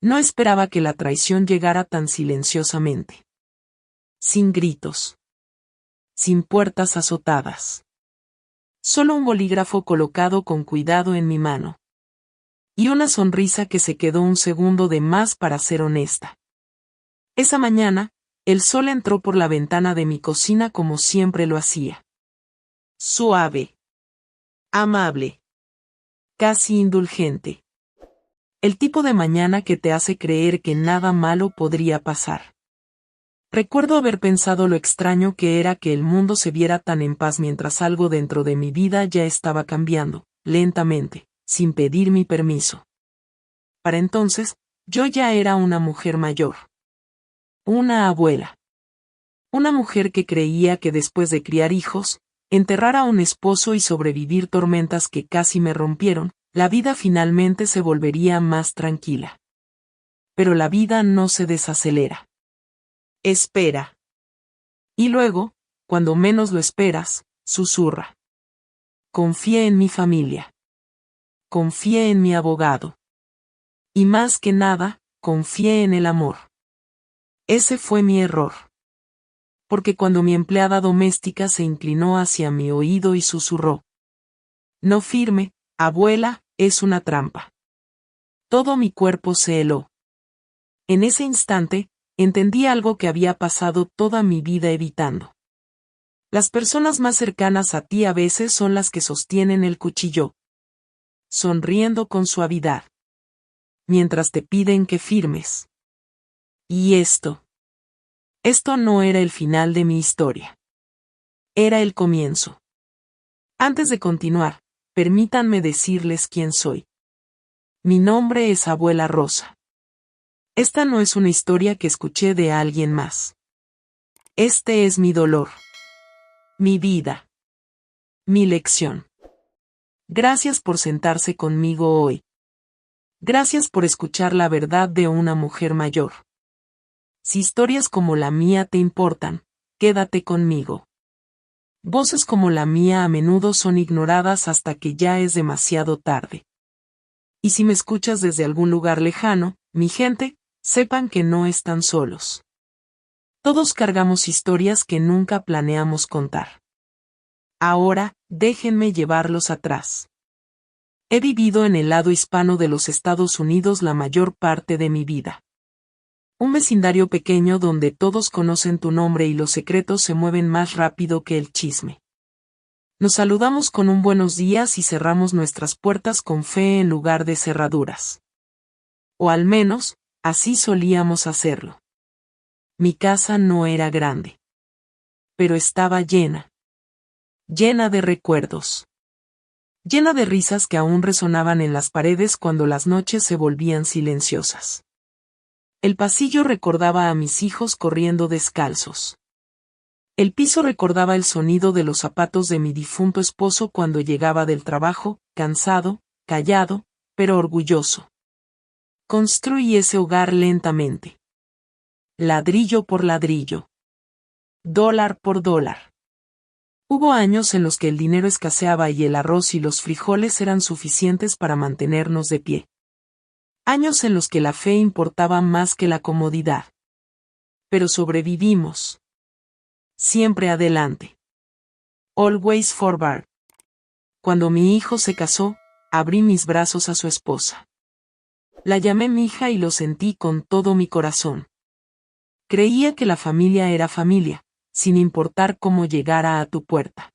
No esperaba que la traición llegara tan silenciosamente. Sin gritos. Sin puertas azotadas. Solo un bolígrafo colocado con cuidado en mi mano. Y una sonrisa que se quedó un segundo de más para ser honesta. Esa mañana, el sol entró por la ventana de mi cocina como siempre lo hacía. Suave. Amable. Casi indulgente. El tipo de mañana que te hace creer que nada malo podría pasar. Recuerdo haber pensado lo extraño que era que el mundo se viera tan en paz mientras algo dentro de mi vida ya estaba cambiando, lentamente, sin pedir mi permiso. Para entonces, yo ya era una mujer mayor. Una abuela. Una mujer que creía que después de criar hijos, enterrar a un esposo y sobrevivir tormentas que casi me rompieron, la vida finalmente se volvería más tranquila. Pero la vida no se desacelera. Espera. Y luego, cuando menos lo esperas, susurra. Confié en mi familia. Confié en mi abogado. Y más que nada, confié en el amor. Ese fue mi error. Porque cuando mi empleada doméstica se inclinó hacia mi oído y susurró. No firme, abuela, es una trampa. Todo mi cuerpo se heló. En ese instante, entendí algo que había pasado toda mi vida evitando. Las personas más cercanas a ti a veces son las que sostienen el cuchillo. Sonriendo con suavidad. Mientras te piden que firmes. Y esto no era el final de mi historia. Era el comienzo. Antes de continuar, permítanme decirles quién soy. Mi nombre es Abuela Rosa. Esta no es una historia que escuché de alguien más. Este es mi dolor. Mi vida. Mi lección. Gracias por sentarse conmigo hoy. Gracias por escuchar la verdad de una mujer mayor. Si historias como la mía te importan, quédate conmigo. Voces como la mía a menudo son ignoradas hasta que ya es demasiado tarde. Y si me escuchas desde algún lugar lejano, mi gente, sepan que no están solos. Todos cargamos historias que nunca planeamos contar. Ahora, déjenme llevarlos atrás. He vivido en el lado hispano de los Estados Unidos la mayor parte de mi vida. Un vecindario pequeño donde todos conocen tu nombre y los secretos se mueven más rápido que el chisme. Nos saludamos con un buenos días y cerramos nuestras puertas con fe en lugar de cerraduras. O al menos, así solíamos hacerlo. Mi casa no era grande. Pero estaba llena. Llena de recuerdos. Llena de risas que aún resonaban en las paredes cuando las noches se volvían silenciosas. El pasillo recordaba a mis hijos corriendo descalzos. El piso recordaba el sonido de los zapatos de mi difunto esposo cuando llegaba del trabajo, cansado, callado, pero orgulloso. Construí ese hogar lentamente. Ladrillo por ladrillo. Dólar por dólar. Hubo años en los que el dinero escaseaba y el arroz y los frijoles eran suficientes para mantenernos de pie. Años en los que la fe importaba más que la comodidad. Pero sobrevivimos. Siempre adelante. Always forward. Cuando mi hijo se casó, abrí mis brazos a su esposa. La llamé mi hija y lo sentí con todo mi corazón. Creía que la familia era familia, sin importar cómo llegara a tu puerta.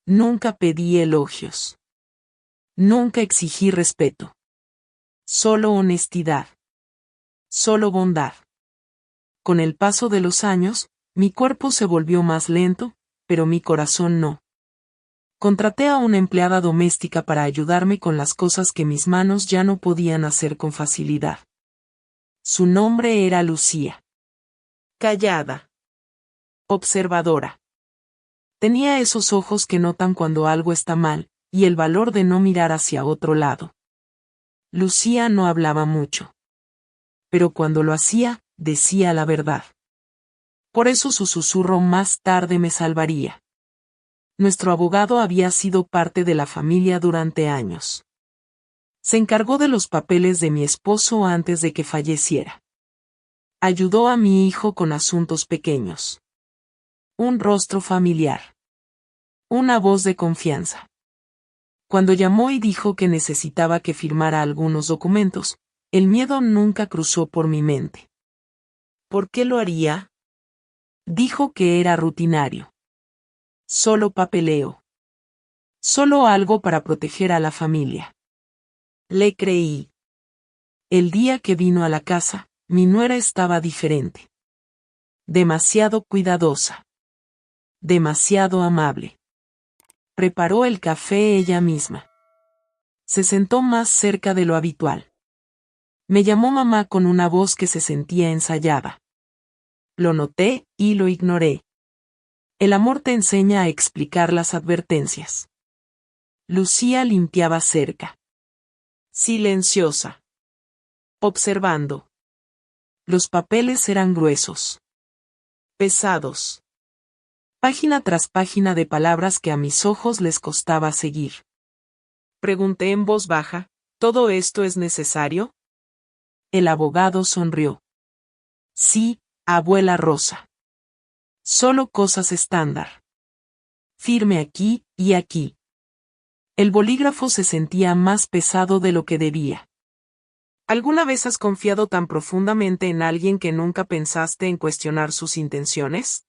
Nunca pedí elogios. Nunca exigí respeto. Solo honestidad. Solo bondad. Con el paso de los años, mi cuerpo se volvió más lento, pero mi corazón no. Contraté a una empleada doméstica para ayudarme con las cosas que mis manos ya no podían hacer con facilidad. Su nombre era Lucía. Callada. Observadora. Tenía esos ojos que notan cuando algo está mal, y el valor de no mirar hacia otro lado. Lucía no hablaba mucho. Pero cuando lo hacía, decía la verdad. Por eso su susurro más tarde me salvaría. Nuestro abogado había sido parte de la familia durante años. Se encargó de los papeles de mi esposo antes de que falleciera. Ayudó a mi hijo con asuntos pequeños. Un rostro familiar. Una voz de confianza. Cuando llamó y dijo que necesitaba que firmara algunos documentos, el miedo nunca cruzó por mi mente. ¿Por qué lo haría? Dijo que era rutinario. Solo papeleo. Solo algo para proteger a la familia. Le creí. El día que vino a la casa, mi nuera estaba diferente. Demasiado cuidadosa. Demasiado amable. Preparó el café ella misma. Se sentó más cerca de lo habitual. Me llamó mamá con una voz que se sentía ensayada. Lo noté y lo ignoré. El amor te enseña a explicar las advertencias. Lucía limpiaba cerca. Silenciosa. Observando. Los papeles eran gruesos. Pesados. Página tras página de palabras que a mis ojos les costaba seguir. Pregunté en voz baja, ¿todo esto es necesario? El abogado sonrió. Sí, abuela Rosa. Solo cosas estándar. Firme aquí y aquí. El bolígrafo se sentía más pesado de lo que debía. ¿Alguna vez has confiado tan profundamente en alguien que nunca pensaste en cuestionar sus intenciones?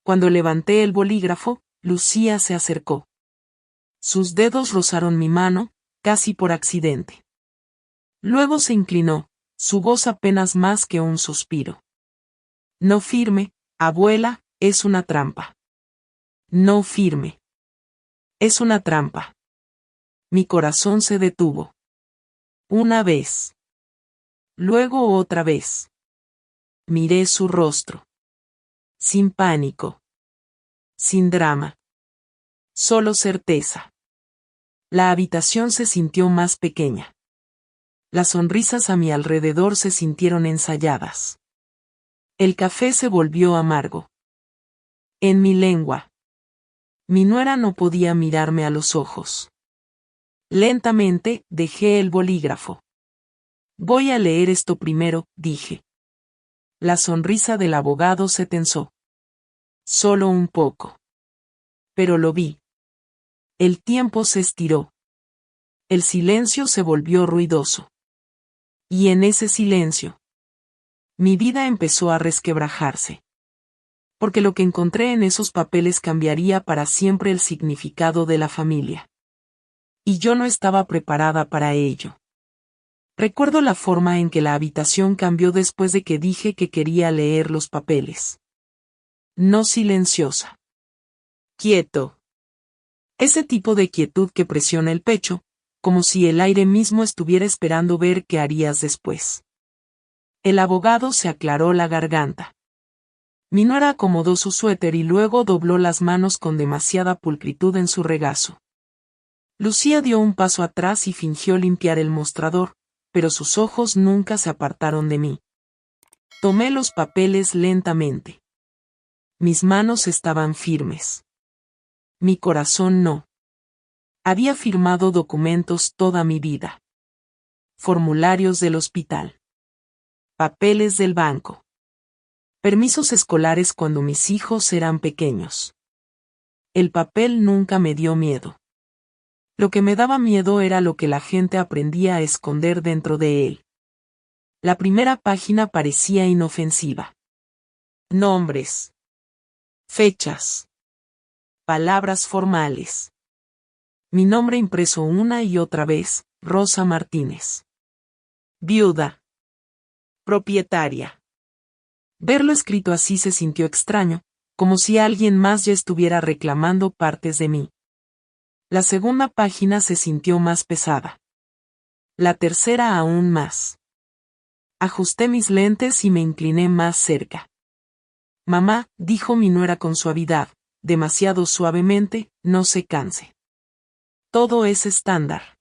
Cuando levanté el bolígrafo, Lucía se acercó. Sus dedos rozaron mi mano, casi por accidente. Luego se inclinó, su voz apenas más que un suspiro. No firme, abuela, es una trampa. No firme. Es una trampa. Mi corazón se detuvo. Una vez. Luego otra vez. Miré su rostro. Sin pánico. Sin drama. Solo certeza. La habitación se sintió más pequeña. Las sonrisas a mi alrededor se sintieron ensayadas. El café se volvió amargo. En mi lengua. Mi nuera no podía mirarme a los ojos. Lentamente, dejé el bolígrafo. Voy a leer esto primero, dije. La sonrisa del abogado se tensó. Solo un poco. Pero lo vi. El tiempo se estiró. El silencio se volvió ruidoso. Y en ese silencio, mi vida empezó a resquebrajarse. Porque lo que encontré en esos papeles cambiaría para siempre el significado de la familia. Y yo no estaba preparada para ello. Recuerdo la forma en que la habitación cambió después de que dije que quería leer los papeles. No silenciosa. Quieto. Ese tipo de quietud que presiona el pecho, como si el aire mismo estuviera esperando ver qué harías después. El abogado se aclaró la garganta. Mi nuera acomodó su suéter y luego dobló las manos con demasiada pulcritud en su regazo. Lucía dio un paso atrás y fingió limpiar el mostrador, pero sus ojos nunca se apartaron de mí. Tomé los papeles lentamente. Mis manos estaban firmes. Mi corazón no. Había firmado documentos toda mi vida. Formularios del hospital. Papeles del banco. Permisos escolares cuando mis hijos eran pequeños. El papel nunca me dio miedo. Lo que me daba miedo era lo que la gente aprendía a esconder dentro de él. La primera página parecía inofensiva. Nombres. Fechas. Palabras formales. Mi nombre impreso una y otra vez, Rosa Martínez. Viuda. Propietaria. Verlo escrito así se sintió extraño, como si alguien más ya estuviera reclamando partes de mí. La segunda página se sintió más pesada. La tercera aún más. Ajusté mis lentes y me incliné más cerca. Mamá, dijo mi nuera con suavidad, demasiado suavemente, no se canse. Todo es estándar.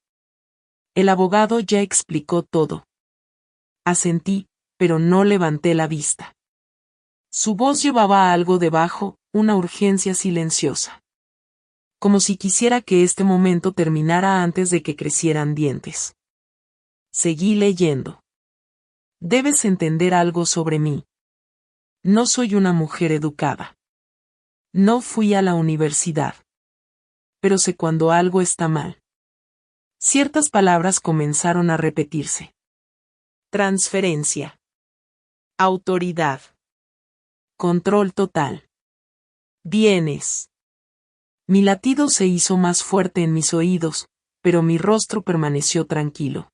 El abogado ya explicó todo. Asentí, pero no levanté la vista. Su voz llevaba algo debajo, una urgencia silenciosa. como si quisiera que este momento terminara antes de que crecieran dientes. Seguí leyendo. Debes entender algo sobre mí. No soy una mujer educada. No fui a la universidad. Pero sé cuando algo está mal. Ciertas palabras comenzaron a repetirse. Transferencia. Autoridad. Control total. Bienes. Mi latido se hizo más fuerte en mis oídos, pero mi rostro permaneció tranquilo.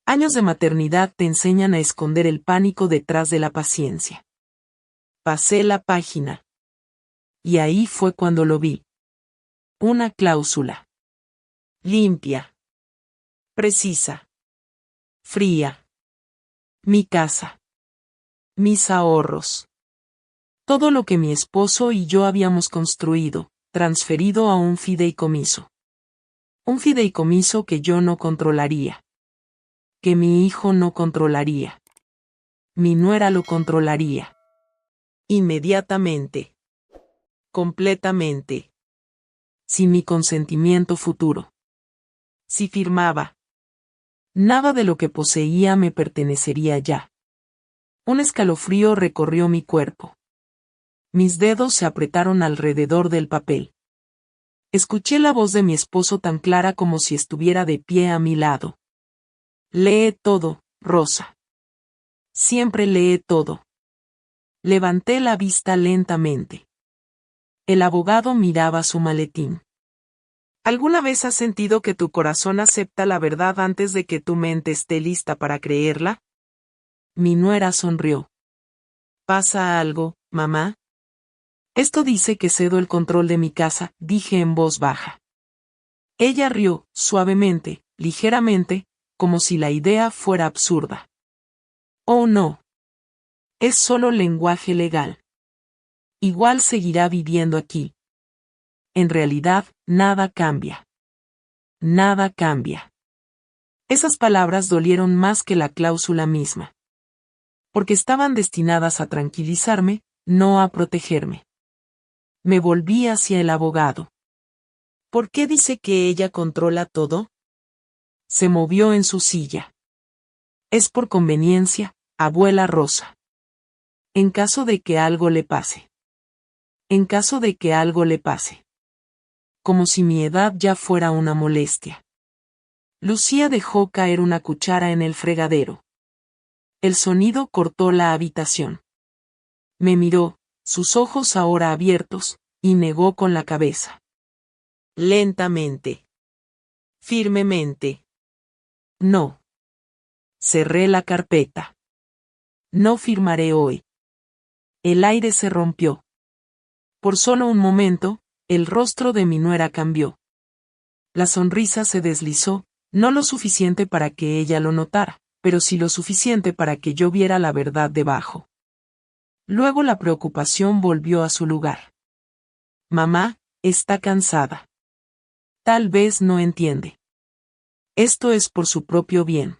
Años de maternidad te enseñan a esconder el pánico detrás de la paciencia. Pasé la página. Y ahí fue cuando lo vi. Una cláusula. Limpia. Precisa. Fría. Mi casa. Mis ahorros. Todo lo que mi esposo y yo habíamos construido, transferido a un fideicomiso. Un fideicomiso que yo no controlaría. Que mi hijo no controlaría. Mi nuera lo controlaría. Inmediatamente. Completamente. Sin mi consentimiento futuro. Si firmaba. Nada de lo que poseía me pertenecería ya. Un escalofrío recorrió mi cuerpo. Mis dedos se apretaron alrededor del papel. Escuché la voz de mi esposo tan clara como si estuviera de pie a mi lado. Lee todo, Rosa. Siempre lee todo. Levanté la vista lentamente. El abogado miraba su maletín. ¿Alguna vez has sentido que tu corazón acepta la verdad antes de que tu mente esté lista para creerla? Mi nuera sonrió. ¿Pasa algo, mamá? Esto dice que cedo el control de mi casa, dije en voz baja. Ella rió, suavemente, ligeramente, como si la idea fuera absurda. Oh no. Es solo lenguaje legal. Igual seguirá viviendo aquí. En realidad, nada cambia. Nada cambia. Esas palabras dolieron más que la cláusula misma. Porque estaban destinadas a tranquilizarme, no a protegerme. Me volví hacia el abogado. ¿Por qué dice que ella controla todo? Se movió en su silla. Es por conveniencia, abuela Rosa. En caso de que algo le pase. En caso de que algo le pase. Como si mi edad ya fuera una molestia. Lucía dejó caer una cuchara en el fregadero. El sonido cortó la habitación. Me miró, sus ojos ahora abiertos, y negó con la cabeza. Lentamente. Firmemente. No. Cerré la carpeta. No firmaré hoy. El aire se rompió. Por solo un momento, el rostro de mi nuera cambió. La sonrisa se deslizó, no lo suficiente para que ella lo notara, pero sí lo suficiente para que yo viera la verdad debajo. Luego la preocupación volvió a su lugar. Mamá, está cansada. Tal vez no entiende. Esto es por su propio bien.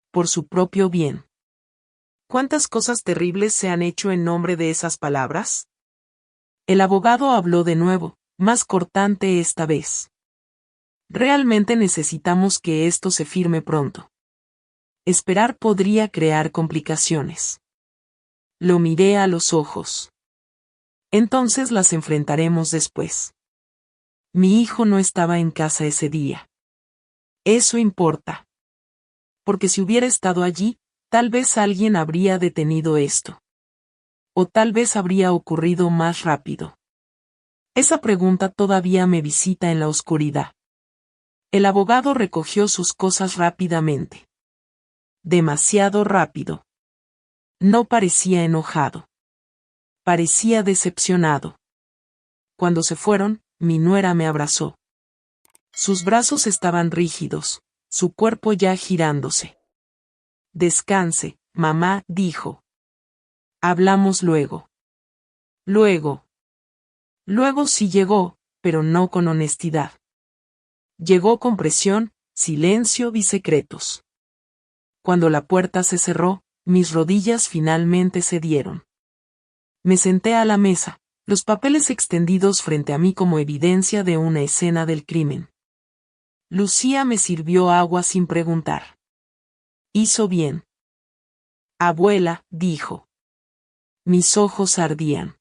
Por su propio bien. ¿Cuántas cosas terribles se han hecho en nombre de esas palabras? El abogado habló de nuevo, más cortante esta vez. Realmente necesitamos que esto se firme pronto. Esperar podría crear complicaciones. Lo miré a los ojos. Entonces las enfrentaremos después. Mi hijo no estaba en casa ese día. Eso importa. Porque si hubiera estado allí, tal vez alguien habría detenido esto. O tal vez habría ocurrido más rápido. Esa pregunta todavía me visita en la oscuridad. El abogado recogió sus cosas rápidamente. Demasiado rápido. No parecía enojado. Parecía decepcionado. Cuando se fueron, mi nuera me abrazó. Sus brazos estaban rígidos, su cuerpo ya girándose. Descanse, mamá, dijo. Hablamos luego. Luego. Luego sí llegó, pero no con honestidad. Llegó con presión, silencio y secretos. Cuando la puerta se cerró, mis rodillas finalmente cedieron. Me senté a la mesa, los papeles extendidos frente a mí como evidencia de una escena del crimen. Lucía me sirvió agua sin preguntar. Hizo bien. Abuela, dijo. Mis ojos ardían.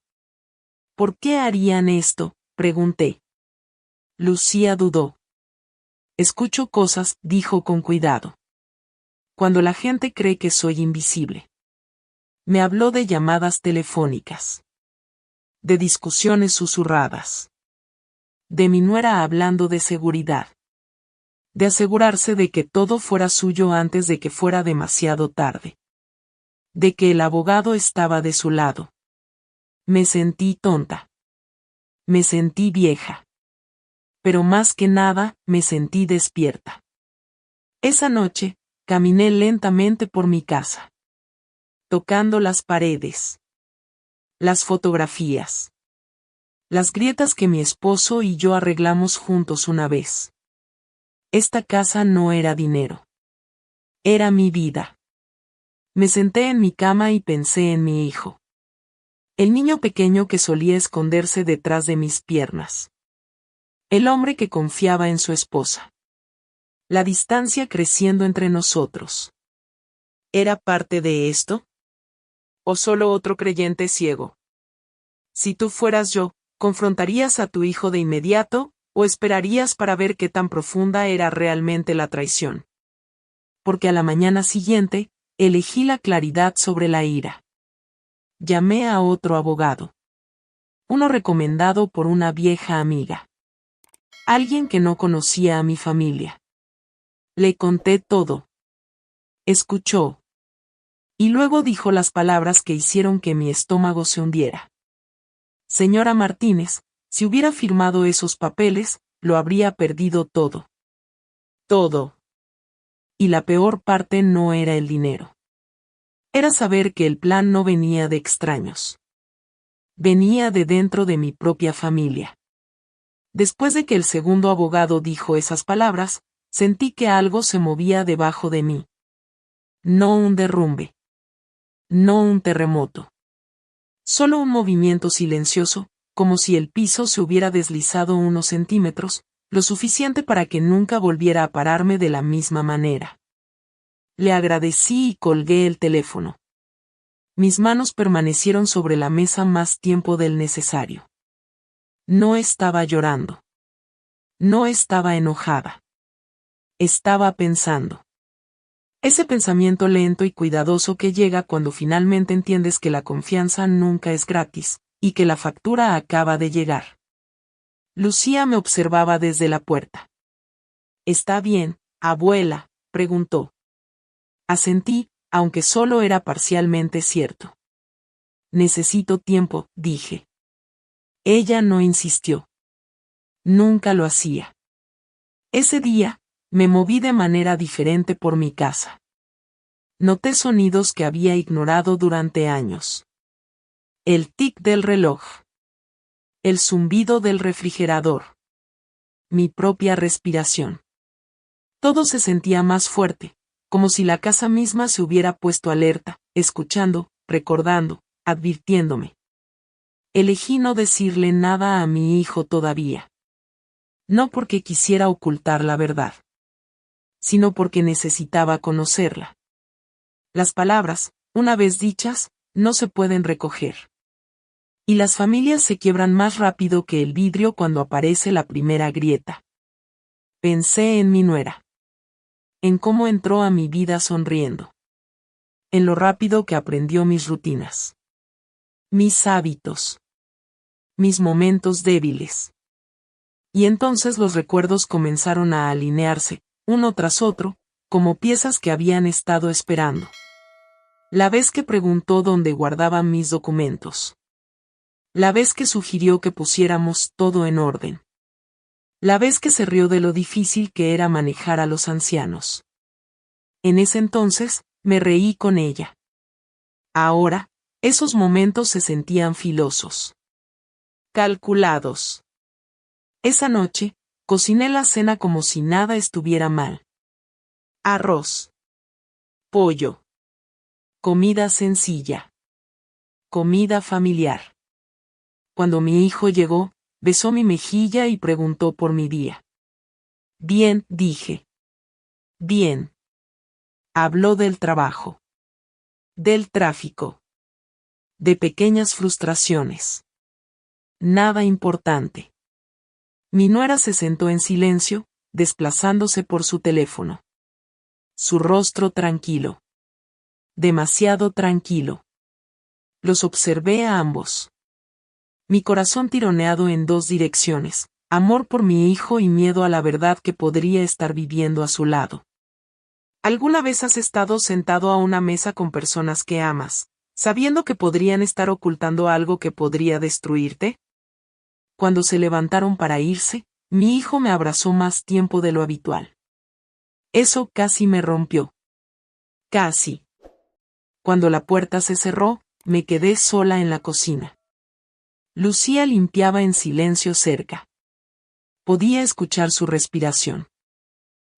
¿Por qué harían esto?, pregunté. Lucía dudó. Escucho cosas, dijo con cuidado. Cuando la gente cree que soy invisible. Me habló de llamadas telefónicas. De discusiones susurradas. De mi nuera hablando de seguridad. De asegurarse de que todo fuera suyo antes de que fuera demasiado tarde. De que el abogado estaba de su lado. Me sentí tonta. Me sentí vieja. Pero más que nada, me sentí despierta. Esa noche, caminé lentamente por mi casa. Tocando las paredes. Las fotografías. Las grietas que mi esposo y yo arreglamos juntos una vez. Esta casa no era dinero. Era mi vida. Me senté en mi cama y pensé en mi hijo. El niño pequeño que solía esconderse detrás de mis piernas. El hombre que confiaba en su esposa. La distancia creciendo entre nosotros. ¿Era parte de esto? ¿O solo otro creyente ciego? Si tú fueras yo, ¿confrontarías a tu hijo de inmediato, o esperarías para ver qué tan profunda era realmente la traición? Porque a la mañana siguiente, elegí la claridad sobre la ira. Llamé a otro abogado. Uno recomendado por una vieja amiga. Alguien que no conocía a mi familia. Le conté todo. Escuchó. Y luego dijo las palabras que hicieron que mi estómago se hundiera. Señora Martínez, si hubiera firmado esos papeles, lo habría perdido todo. Todo. Y la peor parte no era el dinero. Era saber que el plan no venía de extraños. Venía de dentro de mi propia familia. Después de que el segundo abogado dijo esas palabras, sentí que algo se movía debajo de mí. No un derrumbe. No un terremoto. Solo un movimiento silencioso, como si el piso se hubiera deslizado unos centímetros, lo suficiente para que nunca volviera a pararme de la misma manera. Le agradecí y colgué el teléfono. Mis manos permanecieron sobre la mesa más tiempo del necesario. No estaba llorando. No estaba enojada. Estaba pensando. Ese pensamiento lento y cuidadoso que llega cuando finalmente entiendes que la confianza nunca es gratis, y que la factura acaba de llegar. Lucía me observaba desde la puerta. ¿Está bien, abuela?, preguntó. Asentí, aunque solo era parcialmente cierto. Necesito tiempo, dije. Ella no insistió. Nunca lo hacía. Ese día, me moví de manera diferente por mi casa. Noté sonidos que había ignorado durante años. El tic del reloj. El zumbido del refrigerador. Mi propia respiración. Todo se sentía más fuerte, como si la casa misma se hubiera puesto alerta, escuchando, recordando, advirtiéndome. Elegí no decirle nada a mi hijo todavía. No porque quisiera ocultar la verdad, sino porque necesitaba conocerla. Las palabras, una vez dichas, no se pueden recoger. Y las familias se quiebran más rápido que el vidrio cuando aparece la primera grieta. Pensé en mi nuera. En cómo entró a mi vida sonriendo. En lo rápido que aprendió mis rutinas. Mis hábitos. Mis momentos débiles. Y entonces los recuerdos comenzaron a alinearse, uno tras otro, como piezas que habían estado esperando. La vez que preguntó dónde guardaban mis documentos. La vez que sugirió que pusiéramos todo en orden. La vez que se rió de lo difícil que era manejar a los ancianos. En ese entonces, me reí con ella. Ahora, esos momentos se sentían filosos. Calculados. Esa noche, cociné la cena como si nada estuviera mal. Arroz. Pollo. Comida sencilla. Comida familiar. Cuando mi hijo llegó, besó mi mejilla y preguntó por mi día. Bien, dije. Bien. Habló del trabajo. Del tráfico. De pequeñas frustraciones. Nada importante. Mi nuera se sentó en silencio, desplazándose por su teléfono. Su rostro tranquilo. Demasiado tranquilo. Los observé a ambos. Mi corazón tironeado en dos direcciones, amor por mi hijo y miedo a la verdad que podría estar viviendo a su lado. ¿Alguna vez has estado sentado a una mesa con personas que amas, sabiendo que podrían estar ocultando algo que podría destruirte? Cuando se levantaron para irse, mi hijo me abrazó más tiempo de lo habitual. Eso casi me rompió. Casi. Cuando la puerta se cerró, me quedé sola en la cocina. Lucía limpiaba en silencio cerca. Podía escuchar su respiración.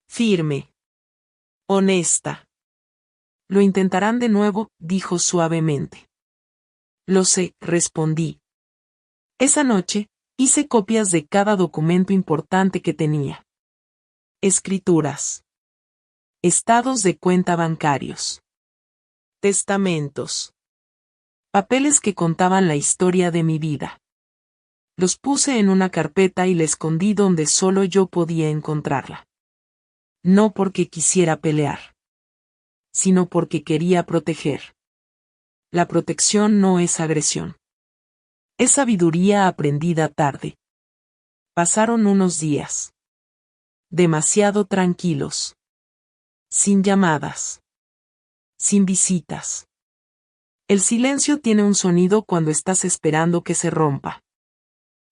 Firme. Honesta. Lo intentarán de nuevo, dijo suavemente. Lo sé, respondí. Esa noche, hice copias de cada documento importante que tenía. Escrituras. Estados de cuenta bancarios. Testamentos. Papeles que contaban la historia de mi vida. Los puse en una carpeta y la escondí donde solo yo podía encontrarla. No porque quisiera pelear, sino porque quería proteger. La protección no es agresión. Es sabiduría aprendida tarde. Pasaron unos días. Demasiado tranquilos. Sin llamadas. Sin visitas. El silencio tiene un sonido cuando estás esperando que se rompa.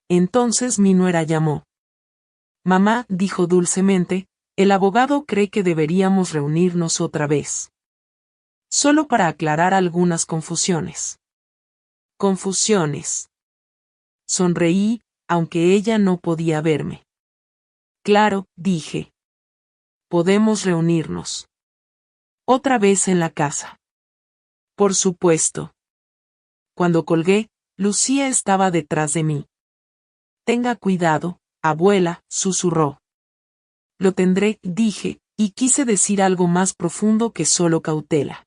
Entonces mi nuera llamó. Mamá, dijo dulcemente, el abogado cree que deberíamos reunirnos otra vez. Solo para aclarar algunas confusiones. Confusiones. Sonreí, aunque ella no podía verme. Claro, dije. Podemos reunirnos. Otra vez en la casa. Por supuesto. Cuando colgué, Lucía estaba detrás de mí. Tenga cuidado, abuela, susurró. Lo tendré, dije, y quise decir algo más profundo que solo cautela.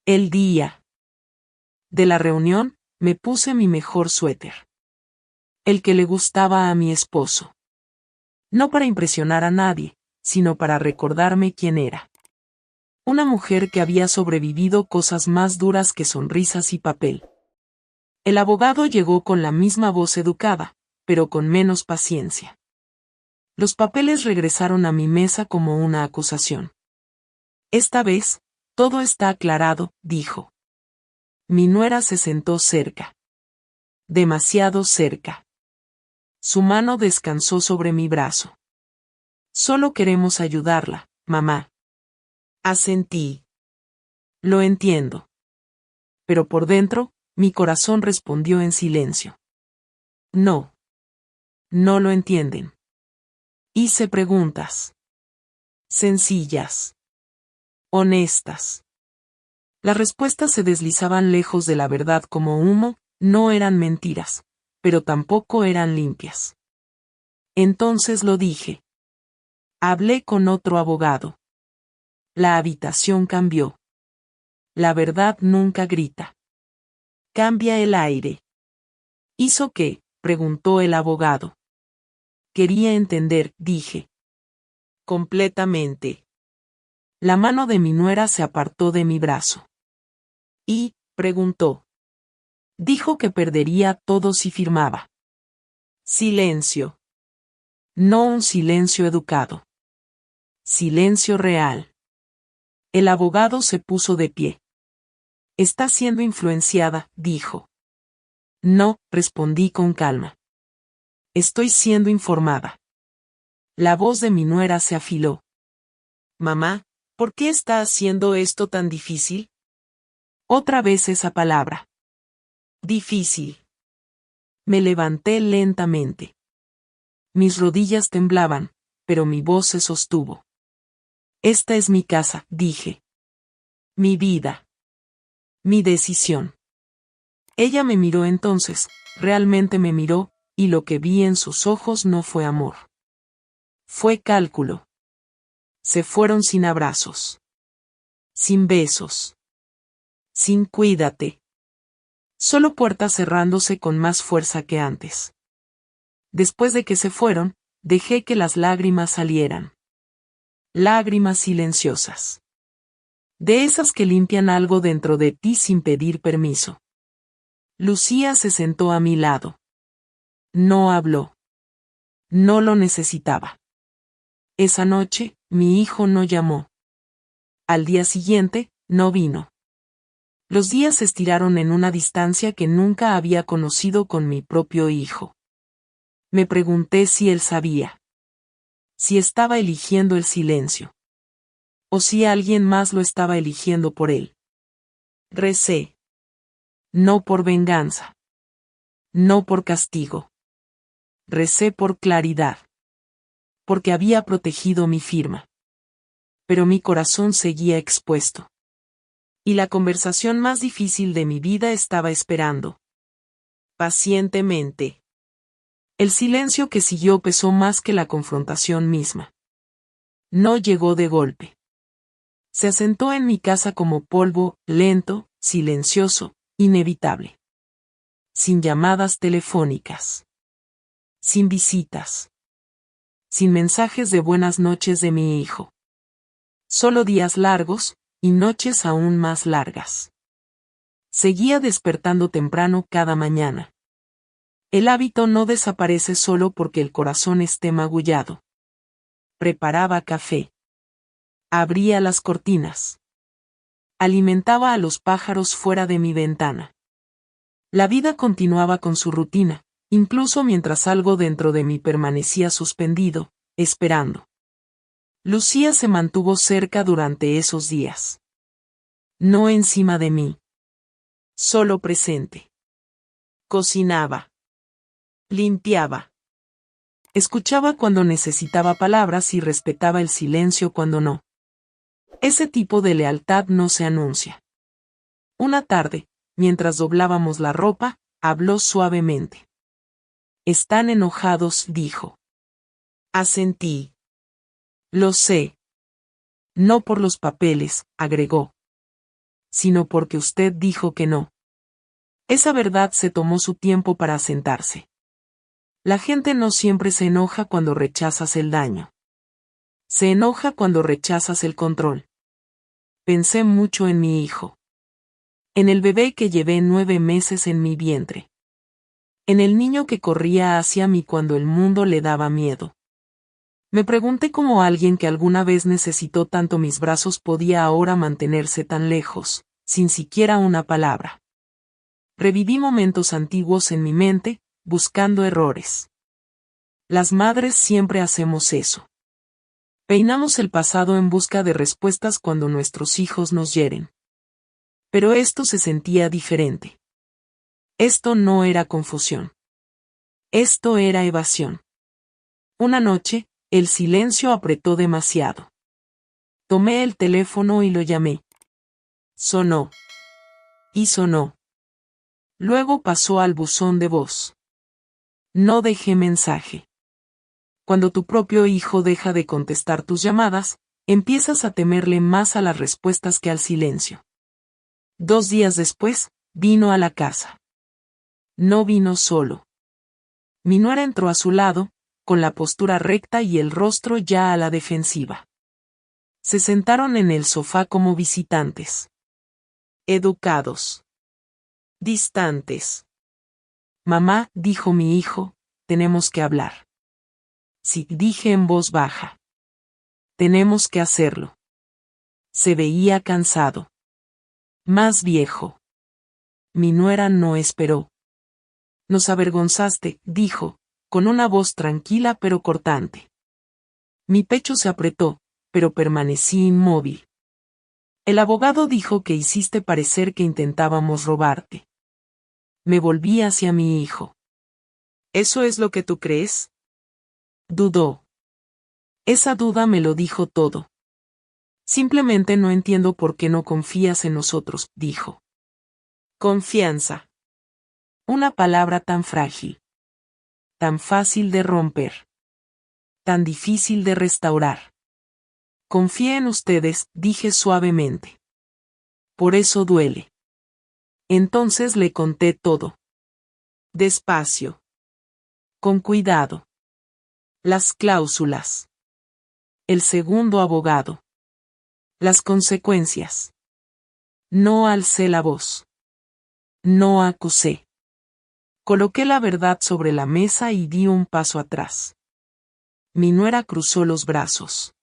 El día de la reunión, me puse mi mejor suéter. El que le gustaba a mi esposo. No para impresionar a nadie, sino para recordarme quién era. Una mujer que había sobrevivido cosas más duras que sonrisas y papel. El abogado llegó con la misma voz educada, pero con menos paciencia. Los papeles regresaron a mi mesa como una acusación. Esta vez, todo está aclarado, dijo. Mi nuera se sentó cerca. Demasiado cerca. Su mano descansó sobre mi brazo. Solo queremos ayudarla, mamá. Asentí. Lo entiendo. Pero por dentro, mi corazón respondió en silencio. No. No lo entienden. Hice preguntas. Sencillas. Honestas. Las respuestas se deslizaban lejos de la verdad como humo, no eran mentiras, pero tampoco eran limpias. Entonces lo dije. Hablé con otro abogado. La habitación cambió. La verdad nunca grita. Cambia el aire. ¿Hizo qué?, preguntó el abogado. Quería entender, dije. Completamente. La mano de mi nuera se apartó de mi brazo. Y, preguntó. Dijo que perdería todo si firmaba. Silencio. No un silencio educado. Silencio real. El abogado se puso de pie. Está siendo influenciada, dijo. No, respondí con calma. Estoy siendo informada. La voz de mi nuera se afiló. Mamá, ¿por qué está haciendo esto tan difícil? Otra vez esa palabra. Difícil. Me levanté lentamente. Mis rodillas temblaban, pero mi voz se sostuvo. Esta es mi casa, dije. Mi vida. Mi decisión. Ella me miró entonces, realmente me miró, y lo que vi en sus ojos no fue amor. Fue cálculo. Se fueron sin abrazos. Sin besos. Sin cuídate. Solo puertas cerrándose con más fuerza que antes. Después de que se fueron, dejé que las lágrimas salieran. Lágrimas silenciosas. De esas que limpian algo dentro de ti sin pedir permiso. Lucía se sentó a mi lado. No habló. No lo necesitaba. Esa noche, mi hijo no llamó. Al día siguiente, no vino. Los días se estiraron en una distancia que nunca había conocido con mi propio hijo. Me pregunté si él sabía. Si estaba eligiendo el silencio. O si alguien más lo estaba eligiendo por él. Recé. No por venganza. No por castigo. Recé por claridad. Porque había protegido mi firma. Pero mi corazón seguía expuesto. Y la conversación más difícil de mi vida estaba esperando. Pacientemente. El silencio que siguió pesó más que la confrontación misma. No llegó de golpe. Se asentó en mi casa como polvo, lento, silencioso, inevitable. Sin llamadas telefónicas. Sin visitas. Sin mensajes de buenas noches de mi hijo. Solo días largos, y noches aún más largas. Seguía despertando temprano cada mañana. El hábito no desaparece solo porque el corazón esté magullado. Preparaba café. Abría las cortinas. Alimentaba a los pájaros fuera de mi ventana. La vida continuaba con su rutina, incluso mientras algo dentro de mí permanecía suspendido, esperando. Lucía se mantuvo cerca durante esos días. No encima de mí. Solo presente. Cocinaba. Limpiaba. Escuchaba cuando necesitaba palabras y respetaba el silencio cuando no. Ese tipo de lealtad no se anuncia. Una tarde, mientras doblábamos la ropa, habló suavemente. Están enojados, dijo. Asentí. Lo sé. No por los papeles, agregó. Sino porque usted dijo que no. Esa verdad se tomó su tiempo para asentarse. La gente no siempre se enoja cuando rechazas el daño. Se enoja cuando rechazas el control. Pensé mucho en mi hijo. En el bebé que llevé 9 meses en mi vientre. En el niño que corría hacia mí cuando el mundo le daba miedo. Me pregunté cómo alguien que alguna vez necesitó tanto mis brazos podía ahora mantenerse tan lejos, sin siquiera una palabra. Reviví momentos antiguos en mi mente, buscando errores. Las madres siempre hacemos eso. Peinamos el pasado en busca de respuestas cuando nuestros hijos nos hieren. Pero esto se sentía diferente. Esto no era confusión. Esto era evasión. Una noche, el silencio apretó demasiado. Tomé el teléfono y lo llamé. Sonó. Y sonó. Luego pasó al buzón de voz. No dejé mensaje. Cuando tu propio hijo deja de contestar tus llamadas, empiezas a temerle más a las respuestas que al silencio. 2 días después, vino a la casa. No vino solo. Mi nuera entró a su lado, con la postura recta y el rostro ya a la defensiva. Se sentaron en el sofá como visitantes. Educados. Distantes. Mamá, dijo mi hijo, tenemos que hablar. Sí, dije en voz baja. Tenemos que hacerlo. Se veía cansado. Más viejo. Mi nuera no esperó. Nos avergonzaste, dijo, con una voz tranquila pero cortante. Mi pecho se apretó, pero permanecí inmóvil. El abogado dijo que hiciste parecer que intentábamos robarte. Me volví hacia mi hijo. ¿Eso es lo que tú crees? Dudó. Esa duda me lo dijo todo. Simplemente no entiendo por qué no confías en nosotros, dijo. Confianza. Una palabra tan frágil, tan fácil de romper, tan difícil de restaurar. Confié en ustedes, dije suavemente. Por eso duele. Entonces le conté todo. Despacio. Con cuidado. Las cláusulas. El segundo abogado. Las consecuencias. No alcé la voz. No acusé. Coloqué la verdad sobre la mesa y di un paso atrás. Mi nuera cruzó los brazos.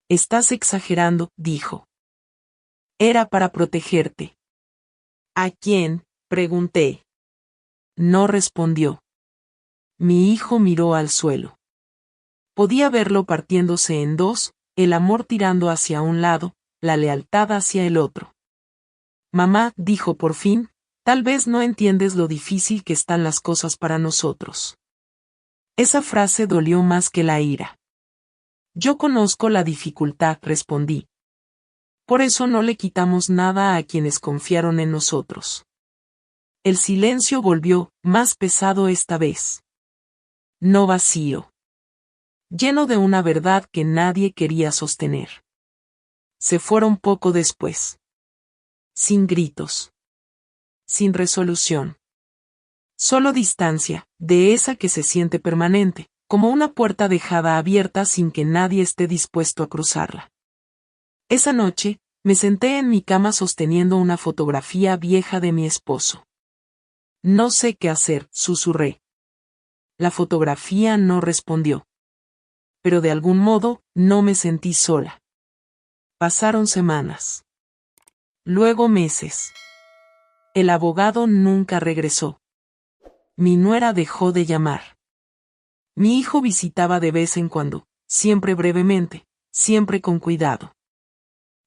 Estás exagerando, dijo. Era para protegerte. ¿A quién?, pregunté. No respondió. Mi hijo miró al suelo. Podía verlo partiéndose en dos, el amor tirando hacia un lado, la lealtad hacia el otro. Mamá, dijo por fin, tal vez no entiendes lo difícil que están las cosas para nosotros. Esa frase dolió más que la ira. Yo conozco la dificultad, respondí. Por eso no le quitamos nada a quienes confiaron en nosotros. El silencio volvió, más pesado esta vez. No vacío. Lleno de una verdad que nadie quería sostener. Se fueron poco después. Sin gritos. Sin resolución. Solo distancia, de esa que se siente permanente, como una puerta dejada abierta sin que nadie esté dispuesto a cruzarla. Esa noche, me senté en mi cama sosteniendo una fotografía vieja de mi esposo. No sé qué hacer, susurré. La fotografía no respondió. Pero de algún modo, no me sentí sola. Pasaron semanas. Luego meses. El abogado nunca regresó. Mi nuera dejó de llamar. Mi hijo visitaba de vez en cuando, siempre brevemente, siempre con cuidado.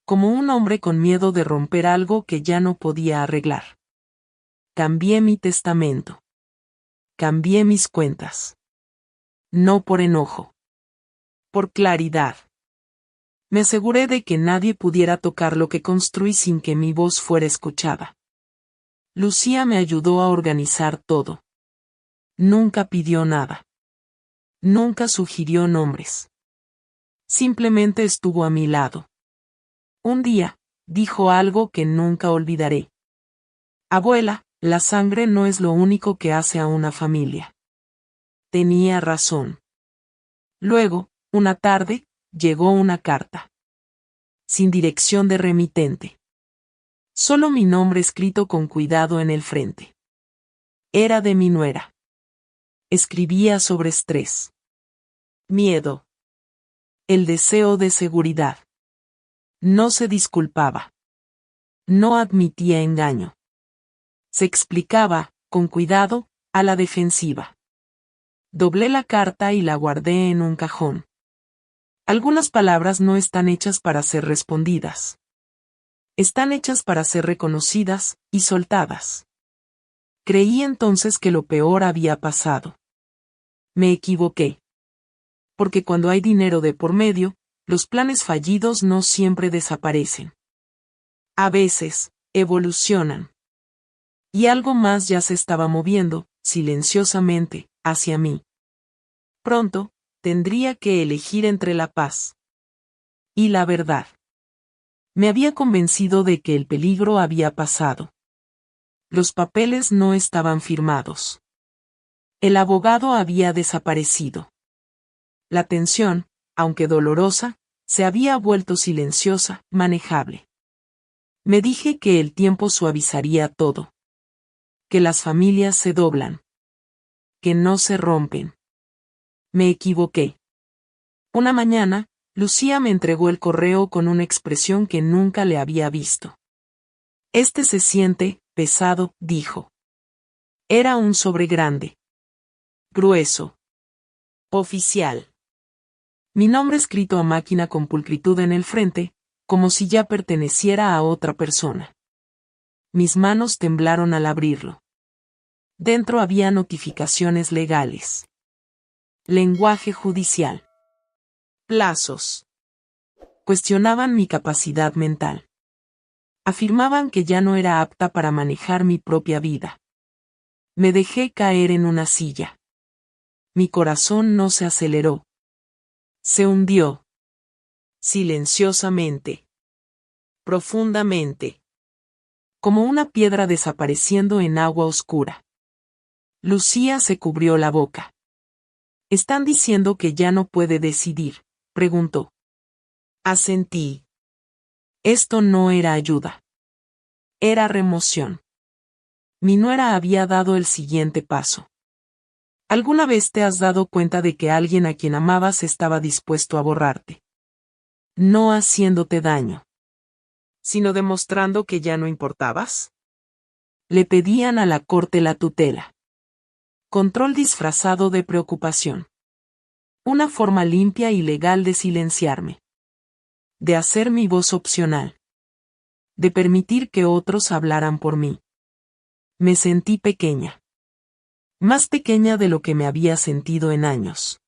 Como un hombre con miedo de romper algo que ya no podía arreglar. Cambié mi testamento. Cambié mis cuentas. No por enojo. Por claridad. Me aseguré de que nadie pudiera tocar lo que construí sin que mi voz fuera escuchada. Lucía me ayudó a organizar todo. Nunca pidió nada. Nunca sugirió nombres. Simplemente estuvo a mi lado. Un día, dijo algo que nunca olvidaré. Abuela, la sangre no es lo único que hace a una familia. Tenía razón. Luego, una tarde, llegó una carta. Sin dirección de remitente. Solo mi nombre escrito con cuidado en el frente. Era de mi nuera. Escribía sobre estrés. Miedo. El deseo de seguridad. No se disculpaba. No admitía engaño. Se explicaba, con cuidado, a la defensiva. Doblé la carta y la guardé en un cajón. Algunas palabras no están hechas para ser respondidas. Están hechas para ser reconocidas y soltadas. Creí entonces que lo peor había pasado. Me equivoqué. Porque cuando hay dinero de por medio, los planes fallidos no siempre desaparecen. A veces, evolucionan. Y algo más ya se estaba moviendo, silenciosamente, hacia mí. Pronto, tendría que elegir entre la paz y la verdad. Me había convencido de que el peligro había pasado. Los papeles no estaban firmados. El abogado había desaparecido. La tensión, aunque dolorosa, se había vuelto silenciosa, manejable. Me dije que el tiempo suavizaría todo. Que las familias se doblan. Que no se rompen. Me equivoqué. Una mañana, Lucía me entregó el correo con una expresión que nunca le había visto. Este se siente pesado, dijo. Era un sobre grande. Grueso. Oficial. Mi nombre escrito a máquina con pulcritud en el frente, como si ya perteneciera a otra persona. Mis manos temblaron al abrirlo. Dentro había notificaciones legales. Lenguaje judicial. Plazos. Cuestionaban mi capacidad mental. Afirmaban que ya no era apta para manejar mi propia vida. Me dejé caer en una silla. Mi corazón no se aceleró. Se hundió. Silenciosamente. Profundamente. Como una piedra desapareciendo en agua oscura. Lucía se cubrió la boca. ¿Están diciendo que ya no puede decidir?, preguntó. Asentí. Esto no era ayuda. Era remoción. Mi nuera había dado el siguiente paso. ¿Alguna vez te has dado cuenta de que alguien a quien amabas estaba dispuesto a borrarte? No haciéndote daño, sino demostrando que ya no importabas. Le pedían a la corte la tutela. Control disfrazado de preocupación. Una forma limpia y legal de silenciarme. De hacer mi voz opcional. De permitir que otros hablaran por mí. Me sentí pequeña. Más pequeña de lo que me había sentido en años.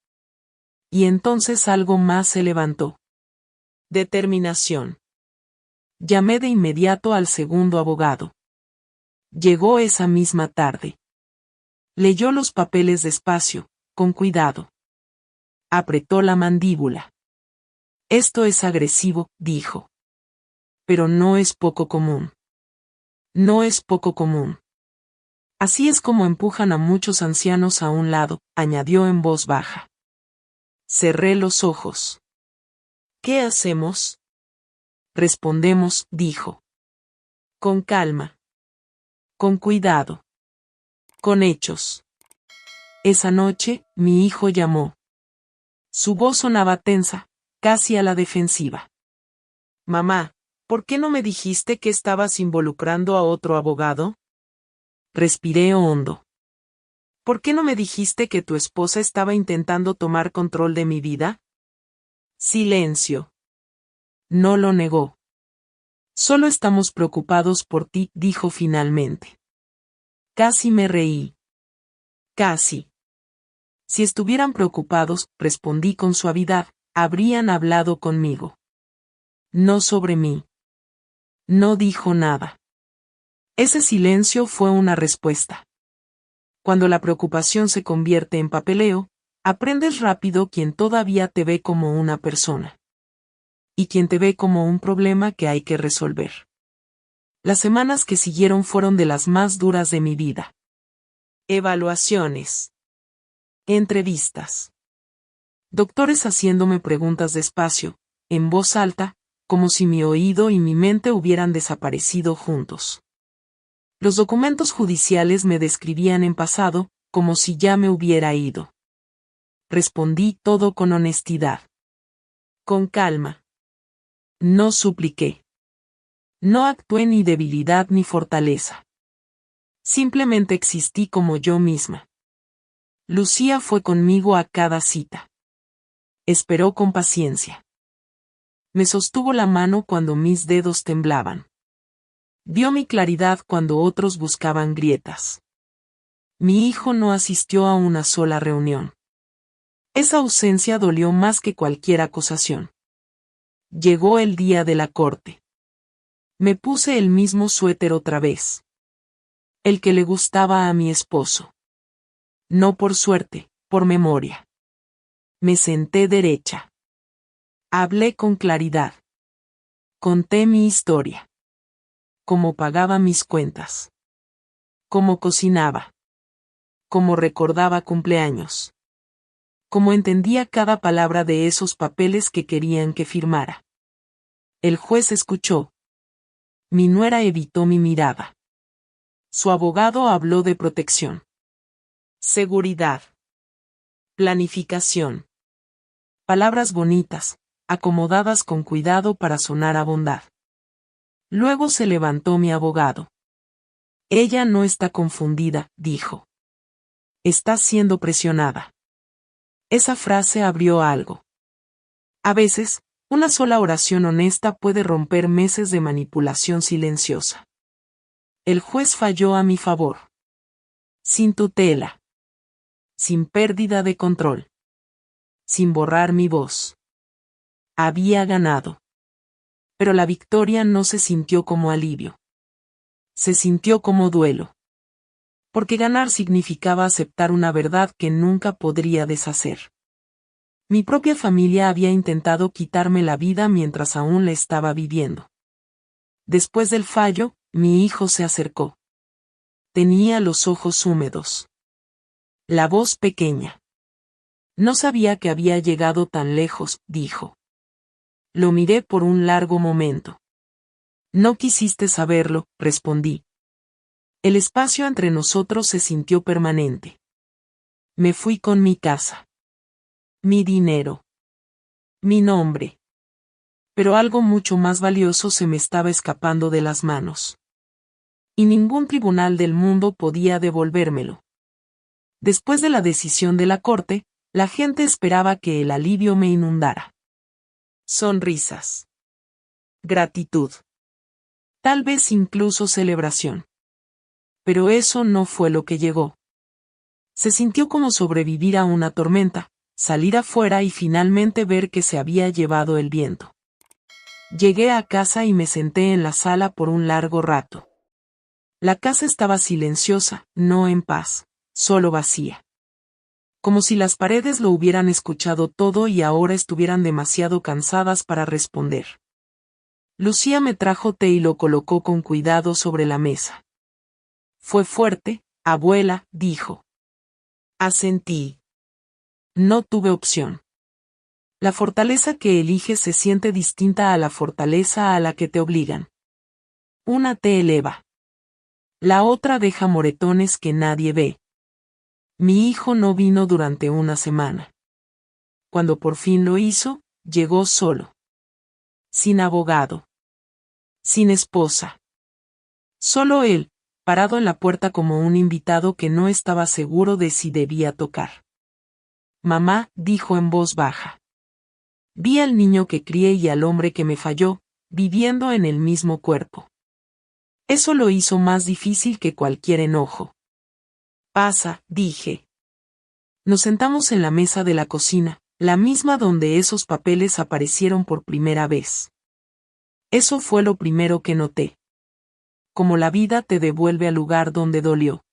Y entonces algo más se levantó. Determinación. Llamé de inmediato al segundo abogado. Llegó esa misma tarde. Leyó los papeles despacio, con cuidado. Apretó la mandíbula. Esto es agresivo, dijo. Pero no es poco común. No es poco común. Así es como empujan a muchos ancianos a un lado, añadió en voz baja. Cerré los ojos. ¿Qué hacemos? Respondemos, dijo. Con calma. Con cuidado. Con hechos. Esa noche, mi hijo llamó. Su voz sonaba tensa, casi a la defensiva. Mamá, ¿por qué no me dijiste que estabas involucrando a otro abogado? Respiré hondo. ¿Por qué no me dijiste que tu esposa estaba intentando tomar control de mi vida? Silencio. No lo negó. Solo estamos preocupados por ti, dijo finalmente. Casi me reí. Casi. Si estuvieran preocupados, respondí con suavidad, habrían hablado conmigo. No sobre mí. No dijo nada. Ese silencio fue una respuesta. Cuando la preocupación se convierte en papeleo, aprendes rápido quién todavía te ve como una persona. Y quien te ve como un problema que hay que resolver. Las semanas que siguieron fueron de las más duras de mi vida. Evaluaciones. Entrevistas. Doctores haciéndome preguntas despacio, en voz alta, como si mi oído y mi mente hubieran desaparecido juntos. Los documentos judiciales me describían en pasado, como si ya me hubiera ido. Respondí todo con honestidad. Con calma. No supliqué. No actué ni debilidad ni fortaleza. Simplemente existí como yo misma. Lucía fue conmigo a cada cita. Esperó con paciencia. Me sostuvo la mano cuando mis dedos temblaban. Vio mi claridad cuando otros buscaban grietas. Mi hijo no asistió a una sola reunión. Esa ausencia dolió más que cualquier acusación. Llegó el día de la corte. Me puse el mismo suéter otra vez. El que le gustaba a mi esposo. No por suerte, por memoria. Me senté derecha. Hablé con claridad. Conté mi historia. Cómo pagaba mis cuentas. Cómo cocinaba. Cómo recordaba cumpleaños. Cómo entendía cada palabra de esos papeles que querían que firmara. El juez escuchó. Mi nuera evitó mi mirada. Su abogado habló de protección. Seguridad. Planificación. Palabras bonitas, acomodadas con cuidado para sonar a bondad. Luego se levantó mi abogado. Ella no está confundida, dijo. Está siendo presionada. Esa frase abrió algo. A veces, una sola oración honesta puede romper meses de manipulación silenciosa. El juez falló a mi favor. Sin tutela. Sin pérdida de control. Sin borrar mi voz. Había ganado. Pero la victoria no se sintió como alivio. Se sintió como duelo. Porque ganar significaba aceptar una verdad que nunca podría deshacer. Mi propia familia había intentado quitarme la vida mientras aún la estaba viviendo. Después del fallo, mi hijo se acercó. Tenía los ojos húmedos. La voz pequeña. No sabía que había llegado tan lejos, dijo. Lo miré por un largo momento. No quisiste saberlo, respondí. El espacio entre nosotros se sintió permanente. Me fui con mi casa. Mi dinero. Mi nombre. Pero algo mucho más valioso se me estaba escapando de las manos. Y ningún tribunal del mundo podía devolvérmelo. Después de la decisión de la corte, la gente esperaba que el alivio me inundara. Sonrisas. Gratitud. Tal vez incluso celebración. Pero eso no fue lo que llegó. Se sintió como sobrevivir a una tormenta, salir afuera y finalmente ver que se había llevado el viento. Llegué a casa y me senté en la sala por un largo rato. La casa estaba silenciosa, no en paz, solo vacía. Como si las paredes lo hubieran escuchado todo y ahora estuvieran demasiado cansadas para responder. Lucía me trajo té y lo colocó con cuidado sobre la mesa. Fue fuerte, abuela, dijo. Asentí. No tuve opción. La fortaleza que eliges se siente distinta a la fortaleza a la que te obligan. Una te eleva. La otra deja moretones que nadie ve. Mi hijo no vino durante una semana. Cuando por fin lo hizo, llegó solo. Sin abogado. Sin esposa. Solo él, parado en la puerta como un invitado que no estaba seguro de si debía tocar. Mamá, dijo en voz baja. Vi al niño que crié y al hombre que me falló, viviendo en el mismo cuerpo. Eso lo hizo más difícil que cualquier enojo. Pasa, dije. Nos sentamos en la mesa de la cocina, la misma donde esos papeles aparecieron por primera vez. Eso fue lo primero que noté. Como la vida te devuelve al lugar donde dolió.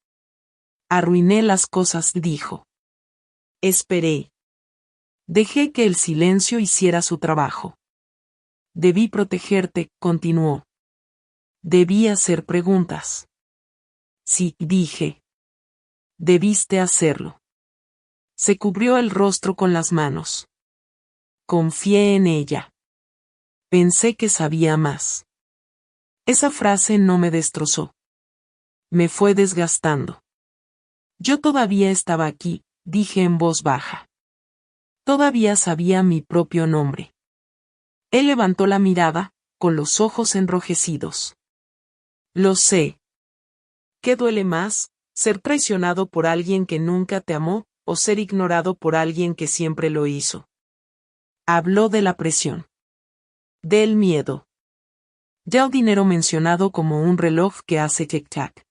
Arruiné las cosas, dijo. Esperé. Dejé que el silencio hiciera su trabajo. Debí protegerte, continuó. Debí hacer preguntas. Sí, dije. Debiste hacerlo. Se cubrió el rostro con las manos. Confié en ella. Pensé que sabía más. Esa frase no me destrozó. Me fue desgastando. Yo todavía estaba aquí, dije en voz baja. Todavía sabía mi propio nombre. Él levantó la mirada, con los ojos enrojecidos. Lo sé. ¿Qué duele más, ser traicionado por alguien que nunca te amó, o ser ignorado por alguien que siempre lo hizo? Habló de la presión. Del miedo. Ya el dinero mencionado como un reloj que hace tic-tac.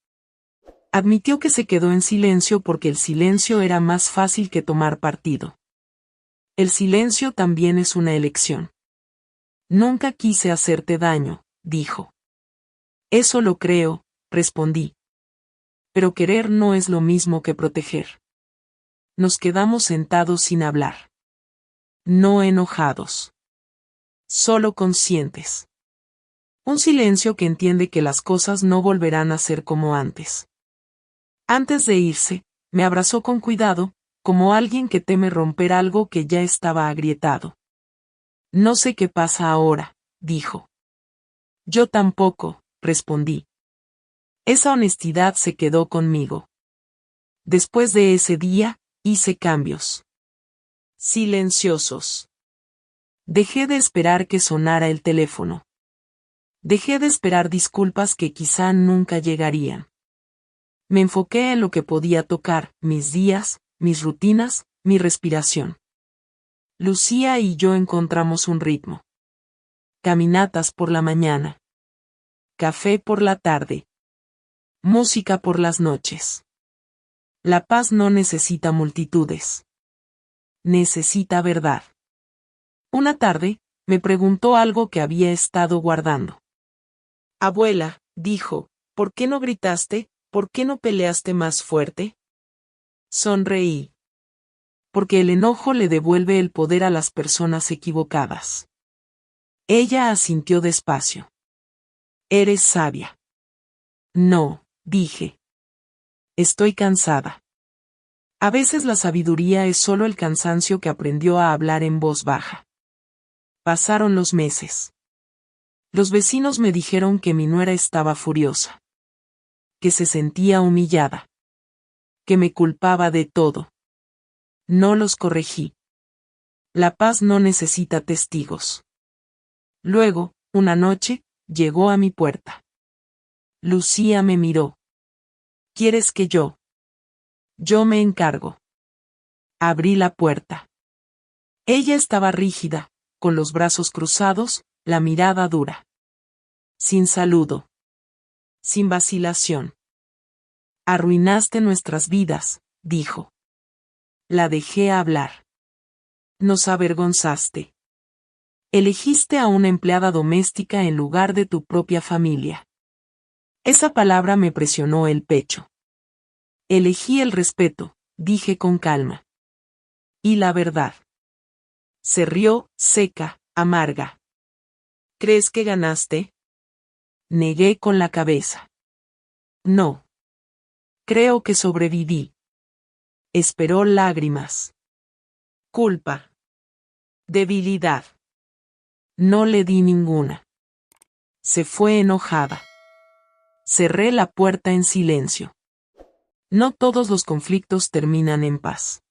Admitió que se quedó en silencio porque el silencio era más fácil que tomar partido. El silencio también es una elección. Nunca quise hacerte daño, dijo. Eso lo creo, respondí. Pero querer no es lo mismo que proteger. Nos quedamos sentados sin hablar. No enojados. Solo conscientes. Un silencio que entiende que las cosas no volverán a ser como antes. Antes de irse, me abrazó con cuidado, como alguien que teme romper algo que ya estaba agrietado. No sé qué pasa ahora, dijo. Yo tampoco, respondí. Esa honestidad se quedó conmigo. Después de ese día, hice cambios. Silenciosos. Dejé de esperar que sonara el teléfono. Dejé de esperar disculpas que quizá nunca llegarían. Me enfoqué en lo que podía tocar, mis días, mis rutinas, mi respiración. Lucía y yo encontramos un ritmo. Caminatas por la mañana. Café por la tarde. Música por las noches. La paz no necesita multitudes. Necesita verdad. Una tarde, me preguntó algo que había estado guardando. Abuela, dijo, ¿por qué no gritaste ¿Por qué no peleaste más fuerte? Sonreí. Porque el enojo le devuelve el poder a las personas equivocadas. Ella asintió despacio. Eres sabia. No, dije. Estoy cansada. A veces la sabiduría es solo el cansancio que aprendió a hablar en voz baja. Pasaron los meses. Los vecinos me dijeron que mi nuera estaba furiosa. Que se sentía humillada. Que me culpaba de todo. No los corregí. La paz no necesita testigos. Luego, una noche, llegó a mi puerta. Lucía me miró. ¿Quieres que yo? Yo me encargo. Abrí la puerta. Ella estaba rígida, con los brazos cruzados, la mirada dura. Sin saludo. Sin vacilación. Arruinaste nuestras vidas, dijo. La dejé hablar. Nos avergonzaste. Elegiste a una empleada doméstica en lugar de tu propia familia. Esa palabra me presionó el pecho. Elegí el respeto, dije con calma. Y la verdad. Se rió, seca, amarga. ¿Crees que ganaste? Negué con la cabeza. No. Creo que sobreviví. Esperó lágrimas. Culpa. Debilidad. No le di ninguna. Se fue enojada. Cerré la puerta en silencio. No todos los conflictos terminan en paz.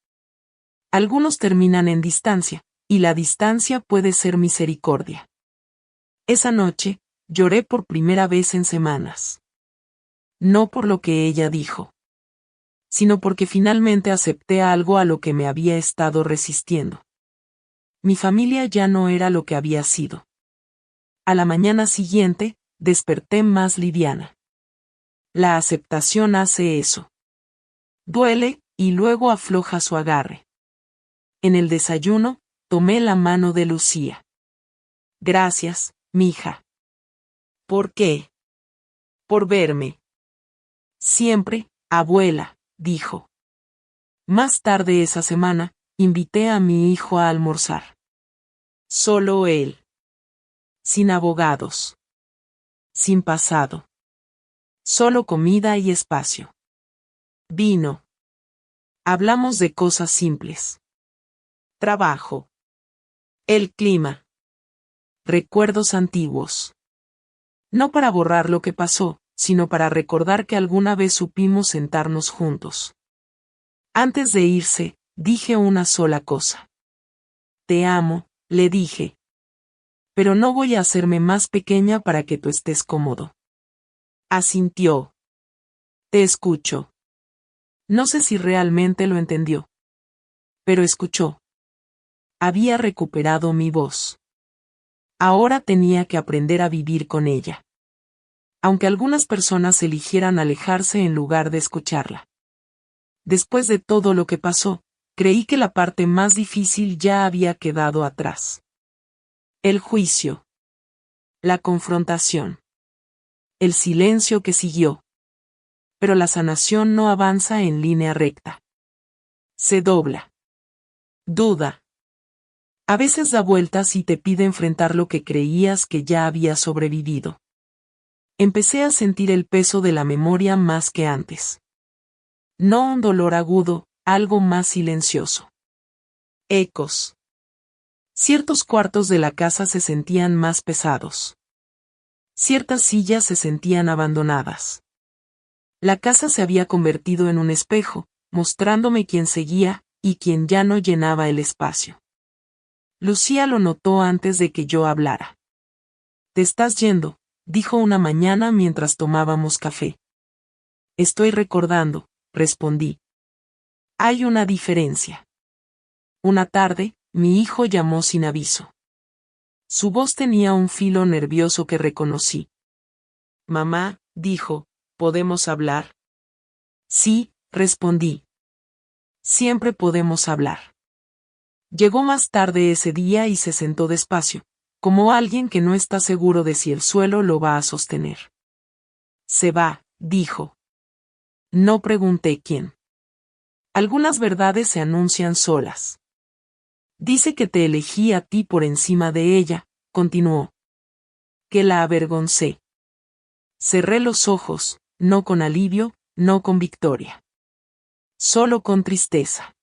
Algunos terminan en distancia, y la distancia puede ser misericordia. Esa noche, lloré por primera vez en semanas. No por lo que ella dijo, sino porque finalmente acepté algo a lo que me había estado resistiendo. Mi familia ya no era lo que había sido. A la mañana siguiente, desperté más liviana. La aceptación hace eso. Duele, y luego afloja su agarre. En el desayuno, tomé la mano de Lucía. Gracias, mija. ¿Por qué? Por verme. Siempre, abuela, dijo. Más tarde esa semana, invité a mi hijo a almorzar. Solo él. Sin abogados. Sin pasado. Solo comida y espacio. Vino. Hablamos de cosas simples. Trabajo. El clima. Recuerdos antiguos. No para borrar lo que pasó, sino para recordar que alguna vez supimos sentarnos juntos. Antes de irse, dije una sola cosa. Te amo, le dije. Pero no voy a hacerme más pequeña para que tú estés cómodo. Asintió. Te escucho. No sé si realmente lo entendió. Pero escuchó. Había recuperado mi voz. Ahora tenía que aprender a vivir con ella. Aunque algunas personas eligieran alejarse en lugar de escucharla. Después de todo lo que pasó, creí que la parte más difícil ya había quedado atrás. El juicio. La confrontación. El silencio que siguió. Pero la sanación no avanza en línea recta. Se dobla. Duda. A veces da vueltas y te pide enfrentar lo que creías que ya había sobrevivido. Empecé a sentir el peso de la memoria más que antes. No un dolor agudo, algo más silencioso. Ecos. Ciertos cuartos de la casa se sentían más pesados. Ciertas sillas se sentían abandonadas. La casa se había convertido en un espejo, mostrándome quién seguía, y quién ya no llenaba el espacio. Lucía lo notó antes de que yo hablara. Te estás yendo, dijo una mañana mientras tomábamos café. Estoy recordando, respondí. Hay una diferencia. Una tarde, mi hijo llamó sin aviso. Su voz tenía un filo nervioso que reconocí. Mamá, dijo, ¿podemos hablar? Sí, respondí. Siempre podemos hablar. Llegó más tarde ese día y se sentó despacio, como alguien que no está seguro de si el suelo lo va a sostener. Se va, dijo. No pregunté quién. Algunas verdades se anuncian solas. Dice que te elegí a ti por encima de ella, continuó. Que la avergoncé. Cerré los ojos, no con alivio, no con victoria. Solo con tristeza.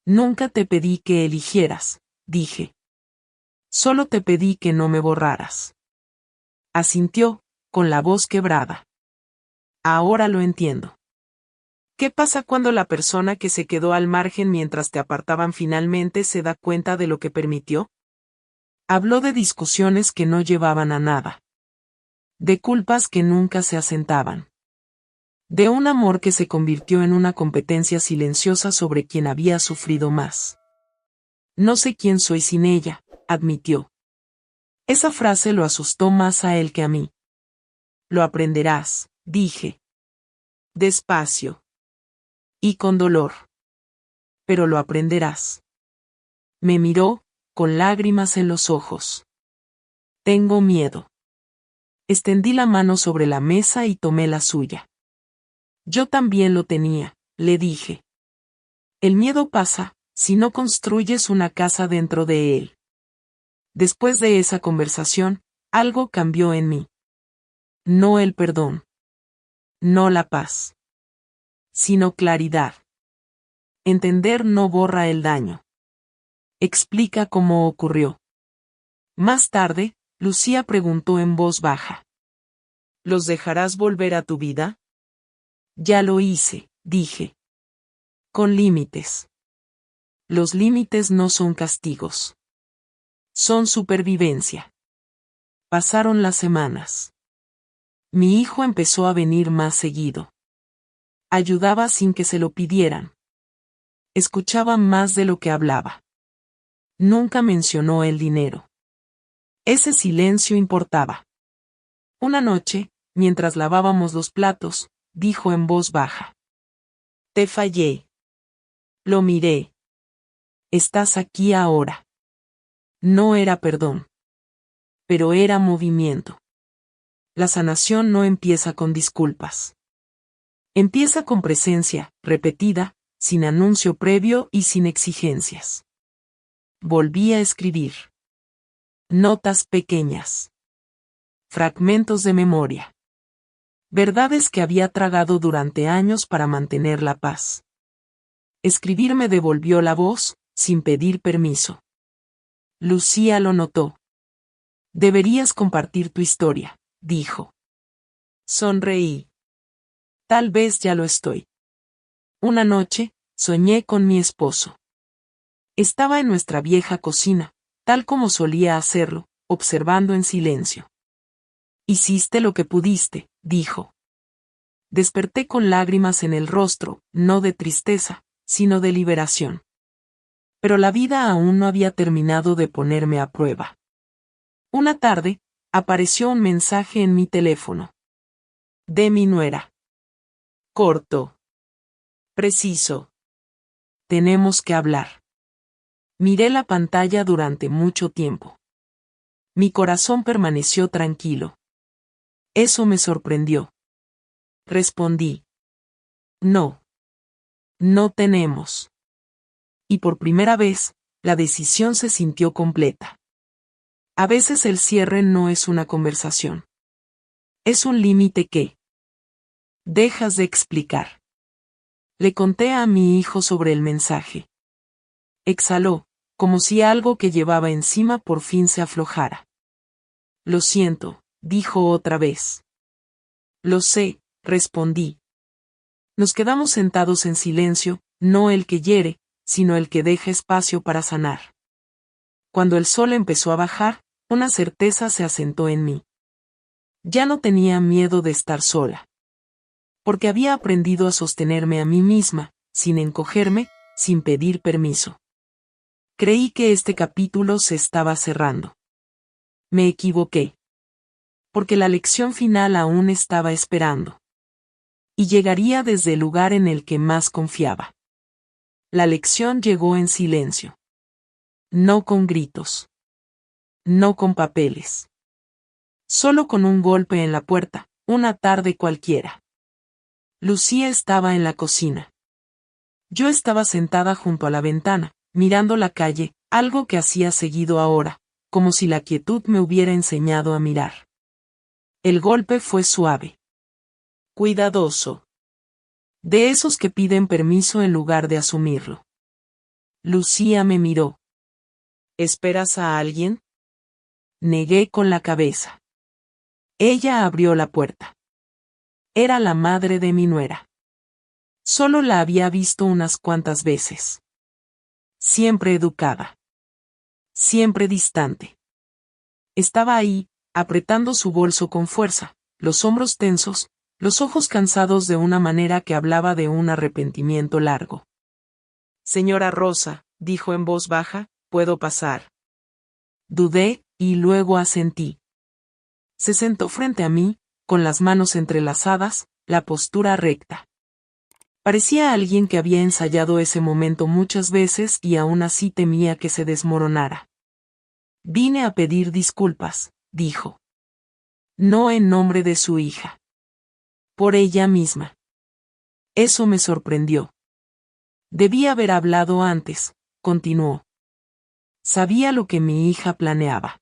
Nunca te pedí que eligieras, dije. Solo te pedí que no me borraras. Asintió, con la voz quebrada. Ahora lo entiendo. ¿Qué pasa cuando la persona que se quedó al margen mientras te apartaban finalmente se da cuenta de lo que permitió? Habló de discusiones que no llevaban a nada. De culpas que nunca se asentaban. De un amor que se convirtió en una competencia silenciosa sobre quien había sufrido más. No sé quién soy sin ella, admitió. Esa frase lo asustó más a él que a mí. Lo aprenderás, dije. Despacio. Y con dolor. Pero lo aprenderás. Me miró, con lágrimas en los ojos. Tengo miedo. Extendí la mano sobre la mesa y tomé la suya. Yo también lo tenía, le dije. El miedo pasa, si no construyes una casa dentro de él. Después de esa conversación, algo cambió en mí. No el perdón. No la paz. Sino claridad. Entender no borra el daño. Explica cómo ocurrió. Más tarde, Lucía preguntó en voz baja. ¿Los dejarás volver a tu vida? Ya lo hice, dije. Con límites. Los límites no son castigos. Son supervivencia. Pasaron las semanas. Mi hijo empezó a venir más seguido. Ayudaba sin que se lo pidieran. Escuchaba más de lo que hablaba. Nunca mencionó el dinero. Ese silencio importaba. Una noche, mientras lavábamos los platos, dijo en voz baja. Te fallé. Lo miré. Estás aquí ahora. No era perdón. Pero era movimiento. La sanación no empieza con disculpas. Empieza con presencia, repetida, sin anuncio previo y sin exigencias. Volví a escribir. Notas pequeñas. Fragmentos de memoria. Verdades que había tragado durante años para mantener la paz. Escribir me devolvió la voz, sin pedir permiso. Lucía lo notó. Deberías compartir tu historia, dijo. Sonreí. Tal vez ya lo estoy. Una noche, soñé con mi esposo. Estaba en nuestra vieja cocina, tal como solía hacerlo, observando en silencio. Hiciste lo que pudiste, dijo. Desperté con lágrimas en el rostro, no de tristeza, sino de liberación. Pero la vida aún no había terminado de ponerme a prueba. Una tarde, apareció un mensaje en mi teléfono. De mi nuera. Corto. Preciso. Tenemos que hablar. Miré la pantalla durante mucho tiempo. Mi corazón permaneció tranquilo. Eso me sorprendió. Respondí. No. No tenemos. Y por primera vez, la decisión se sintió completa. A veces el cierre no es una conversación. Es un límite que dejas de explicar. Le conté a mi hijo sobre el mensaje. Exhaló, como si algo que llevaba encima por fin se aflojara. Lo siento, dijo otra vez. Lo sé, respondí. Nos quedamos sentados en silencio, no el que hiere, sino el que deja espacio para sanar. Cuando el sol empezó a bajar, una certeza se asentó en mí. Ya no tenía miedo de estar sola. Porque había aprendido a sostenerme a mí misma, sin encogerme, sin pedir permiso. Creí que este capítulo se estaba cerrando. Me equivoqué. Porque la lección final aún estaba esperando. Y llegaría desde el lugar en el que más confiaba. La lección llegó en silencio. No con gritos. No con papeles. Solo con un golpe en la puerta, una tarde cualquiera. Lucía estaba en la cocina. Yo estaba sentada junto a la ventana, mirando la calle, algo que hacía seguido ahora, como si la quietud me hubiera enseñado a mirar. El golpe fue suave. Cuidadoso. De esos que piden permiso en lugar de asumirlo. Lucía me miró. ¿Esperas a alguien? Negué con la cabeza. Ella abrió la puerta. Era la madre de mi nuera. Solo la había visto unas cuantas veces. Siempre educada. Siempre distante. Estaba ahí, apretando su bolso con fuerza, los hombros tensos, los ojos cansados de una manera que hablaba de un arrepentimiento largo. Señora Rosa, dijo en voz baja, ¿puedo pasar? Dudé, y luego asentí. Se sentó frente a mí, con las manos entrelazadas, la postura recta. Parecía alguien que había ensayado ese momento muchas veces y aún así temía que se desmoronara. Vine a pedir disculpas, dijo. No en nombre de su hija. Por ella misma. Eso me sorprendió. Debí haber hablado antes, continuó. Sabía lo que mi hija planeaba.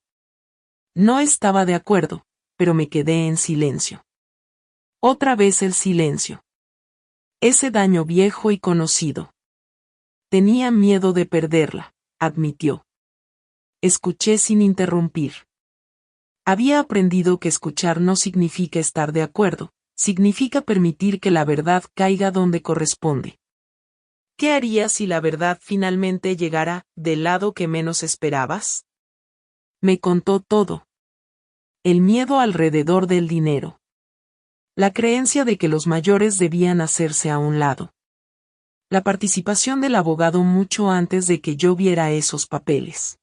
No estaba de acuerdo, pero me quedé en silencio. Otra vez el silencio. Ese daño viejo y conocido. Tenía miedo de perderla, admitió. Escuché sin interrumpir. Había aprendido que escuchar no significa estar de acuerdo, significa permitir que la verdad caiga donde corresponde. ¿Qué harías si la verdad finalmente llegara del lado que menos esperabas? Me contó todo. El miedo alrededor del dinero. La creencia de que los mayores debían hacerse a un lado. La participación del abogado mucho antes de que yo viera esos papeles.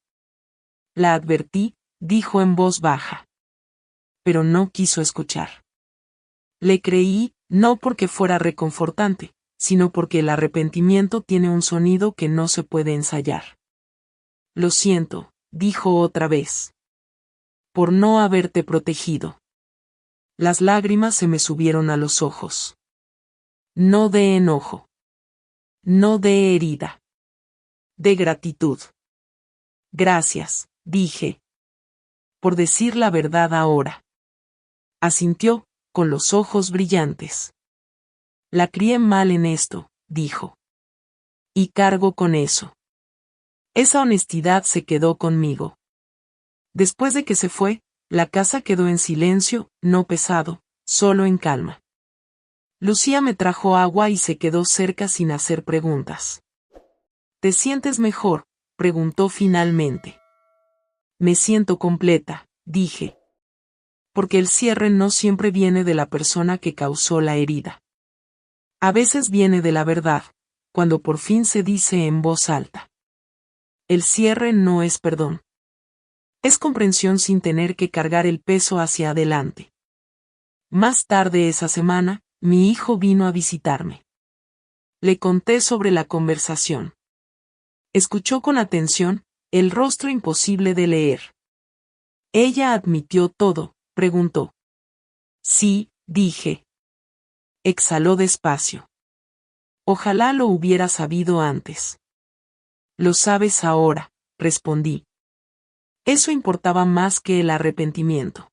La advertí, dijo en voz baja. Pero no quiso escuchar. Le creí, no porque fuera reconfortante, sino porque el arrepentimiento tiene un sonido que no se puede ensayar. Lo siento, dijo otra vez. Por no haberte protegido. Las lágrimas se me subieron a los ojos. No de enojo. No de herida. De gratitud. Gracias, dije. Por decir la verdad ahora. Asintió, con los ojos brillantes. La crié mal en esto, dijo. Y cargo con eso. Esa honestidad se quedó conmigo. Después de que se fue, la casa quedó en silencio, no pesado, solo en calma. Lucía me trajo agua y se quedó cerca sin hacer preguntas. ¿Te sientes mejor?, preguntó finalmente. Me siento completa, dije. Porque el cierre no siempre viene de la persona que causó la herida. A veces viene de la verdad, cuando por fin se dice en voz alta. El cierre no es perdón. Es comprensión sin tener que cargar el peso hacia adelante. Más tarde esa semana, mi hijo vino a visitarme. Le conté sobre la conversación. Escuchó con atención, el rostro imposible de leer. ¿Ella admitió todo?, preguntó. Sí, dije. Exhaló despacio. Ojalá lo hubiera sabido antes. Lo sabes ahora, respondí. Eso importaba más que el arrepentimiento.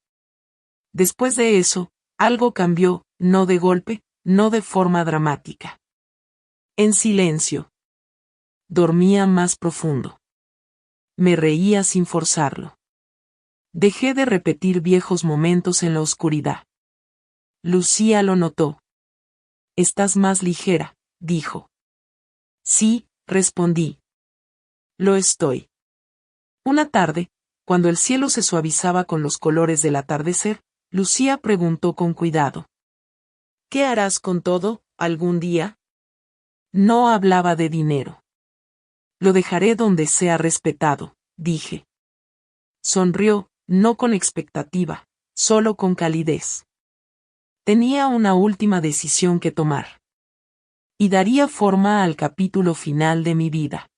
Después de eso, algo cambió, no de golpe, no de forma dramática. En silencio. Dormía más profundo. Me reía sin forzarlo. Dejé de repetir viejos momentos en la oscuridad. Lucía lo notó. Estás más ligera, dijo. Sí, respondí. Lo estoy. Una tarde, cuando el cielo se suavizaba con los colores del atardecer, Lucía preguntó con cuidado. ¿Qué harás con todo, algún día? No hablaba de dinero. Lo dejaré donde sea respetado, dije. Sonrió, no con expectativa, solo con calidez. Tenía una última decisión que tomar. Y daría forma al capítulo final de mi vida.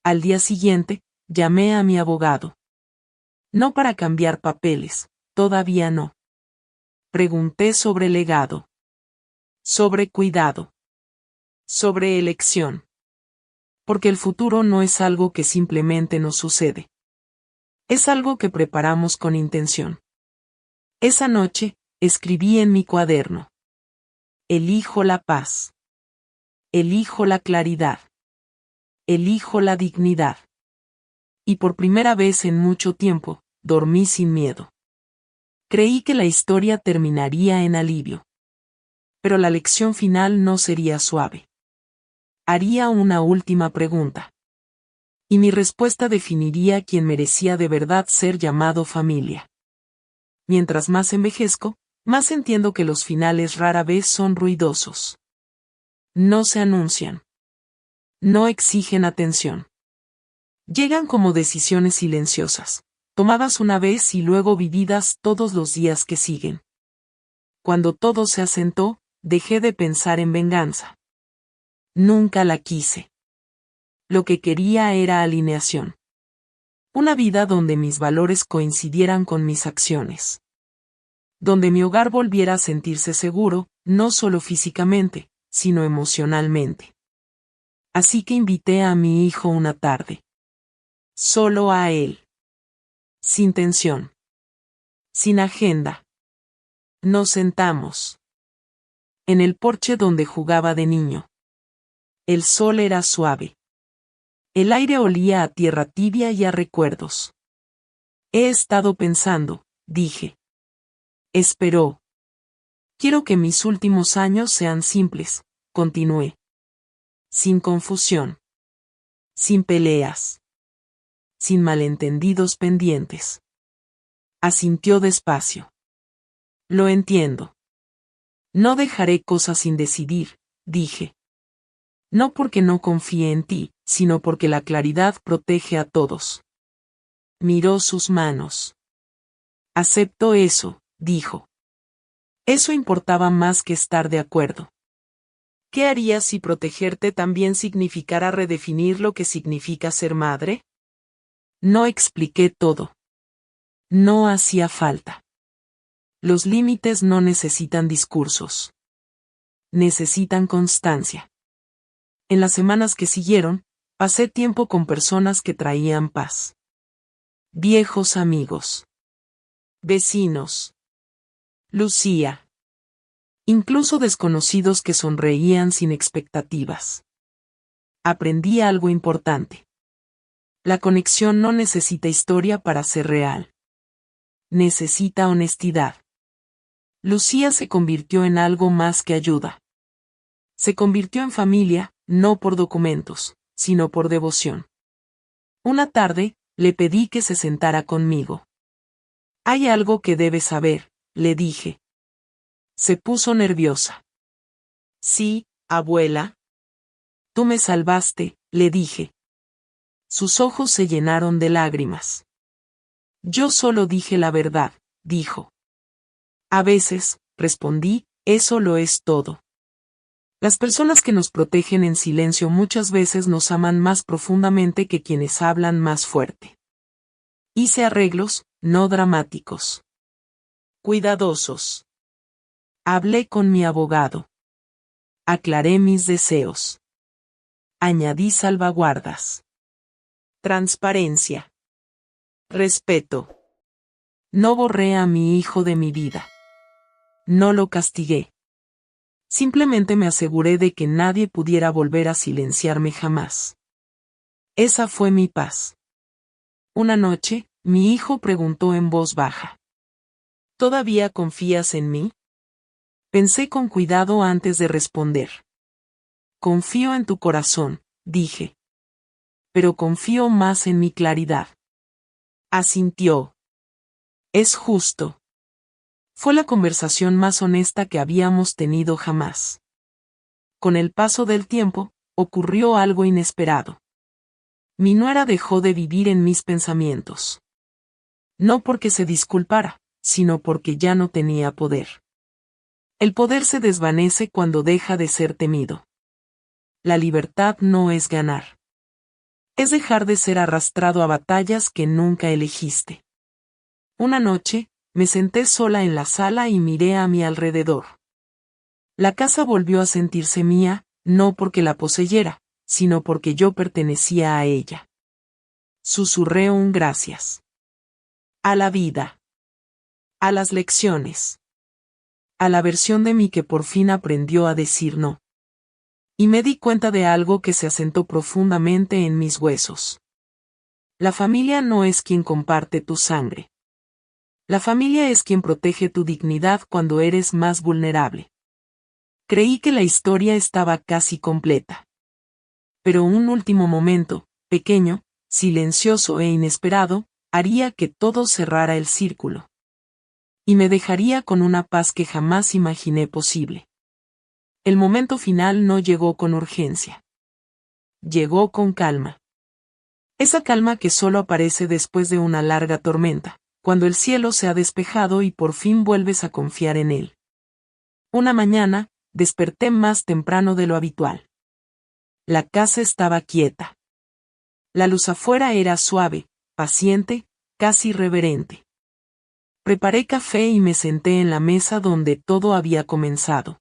Al día siguiente, llamé a mi abogado. No para cambiar papeles, todavía no. Pregunté sobre el legado. Sobre cuidado. Sobre elección. Porque el futuro no es algo que simplemente nos sucede. Es algo que preparamos con intención. Esa noche, escribí en mi cuaderno. Elijo la paz. Elijo la claridad. Elijo la dignidad. Y por primera vez en mucho tiempo, dormí sin miedo. Creí que la historia terminaría en alivio. Pero la lección final no sería suave. Haría una última pregunta. Y mi respuesta definiría quién merecía de verdad ser llamado familia. Mientras más envejezco, más entiendo que los finales rara vez son ruidosos. No se anuncian. No exigen atención. Llegan como decisiones silenciosas, tomadas una vez y luego vividas todos los días que siguen. Cuando todo se asentó, dejé de pensar en venganza. Nunca la quise. Lo que quería era alineación. Una vida donde mis valores coincidieran con mis acciones. Donde mi hogar volviera a sentirse seguro, no solo físicamente, sino emocionalmente. Así que invité a mi hijo una tarde. Solo a él. Sin tensión. Sin agenda. Nos sentamos. En el porche donde jugaba de niño. El sol era suave. El aire olía a tierra tibia y a recuerdos. He estado pensando, dije. Esperó. Quiero que mis últimos años sean simples, continué. Sin confusión. Sin peleas. Sin malentendidos pendientes. Asintió despacio. Lo entiendo. No dejaré cosas sin decidir, dije. No porque no confíe en ti, sino porque la claridad protege a todos. Miró sus manos. Acepto eso, dijo. Eso importaba más que estar de acuerdo. ¿Qué harías si protegerte también significara redefinir lo que significa ser madre? No expliqué todo. No hacía falta. Los límites no necesitan discursos. Necesitan constancia. En las semanas que siguieron, pasé tiempo con personas que traían paz. Viejos amigos. Vecinos. Lucía. Incluso desconocidos que sonreían sin expectativas. Aprendí algo importante. La conexión no necesita historia para ser real. Necesita honestidad. Lucía se convirtió en algo más que ayuda. Se convirtió en familia, no por documentos, sino por devoción. Una tarde, le pedí que se sentara conmigo. Hay algo que debes saber, le dije. Se puso nerviosa. Sí, abuela. Tú me salvaste, le dije. Sus ojos se llenaron de lágrimas. Yo solo dije la verdad, dijo. A veces, respondí, eso lo es todo. Las personas que nos protegen en silencio muchas veces nos aman más profundamente que quienes hablan más fuerte. Hice arreglos, no dramáticos. Cuidadosos. Hablé con mi abogado. Aclaré mis deseos. Añadí salvaguardas. Transparencia. Respeto. No borré a mi hijo de mi vida. No lo castigué. Simplemente me aseguré de que nadie pudiera volver a silenciarme jamás. Esa fue mi paz. Una noche, mi hijo preguntó en voz baja. ¿Todavía confías en mí? Pensé con cuidado antes de responder. Confío en tu corazón, dije. Pero confío más en mi claridad. Asintió. Es justo. Fue la conversación más honesta que habíamos tenido jamás. Con el paso del tiempo, ocurrió algo inesperado. Mi nuera dejó de vivir en mis pensamientos. No porque se disculpara, sino porque ya no tenía poder. El poder se desvanece cuando deja de ser temido. La libertad no es ganar. Es dejar de ser arrastrado a batallas que nunca elegiste. Una noche, me senté sola en la sala y miré a mi alrededor. La casa volvió a sentirse mía, no porque la poseyera, sino porque yo pertenecía a ella. Susurré un gracias. A la vida. A las lecciones. A la versión de mí que por fin aprendió a decir no. Y me di cuenta de algo que se asentó profundamente en mis huesos. La familia no es quien comparte tu sangre. La familia es quien protege tu dignidad cuando eres más vulnerable. Creí que la historia estaba casi completa. Pero un último momento, pequeño, silencioso e inesperado, haría que todo cerrara el círculo. Y me dejaría con una paz que jamás imaginé posible. El momento final no llegó con urgencia. Llegó con calma. Esa calma que solo aparece después de una larga tormenta, cuando el cielo se ha despejado y por fin vuelves a confiar en él. Una mañana, desperté más temprano de lo habitual. La casa estaba quieta. La luz afuera era suave, paciente, casi reverente. Preparé café y me senté en la mesa donde todo había comenzado.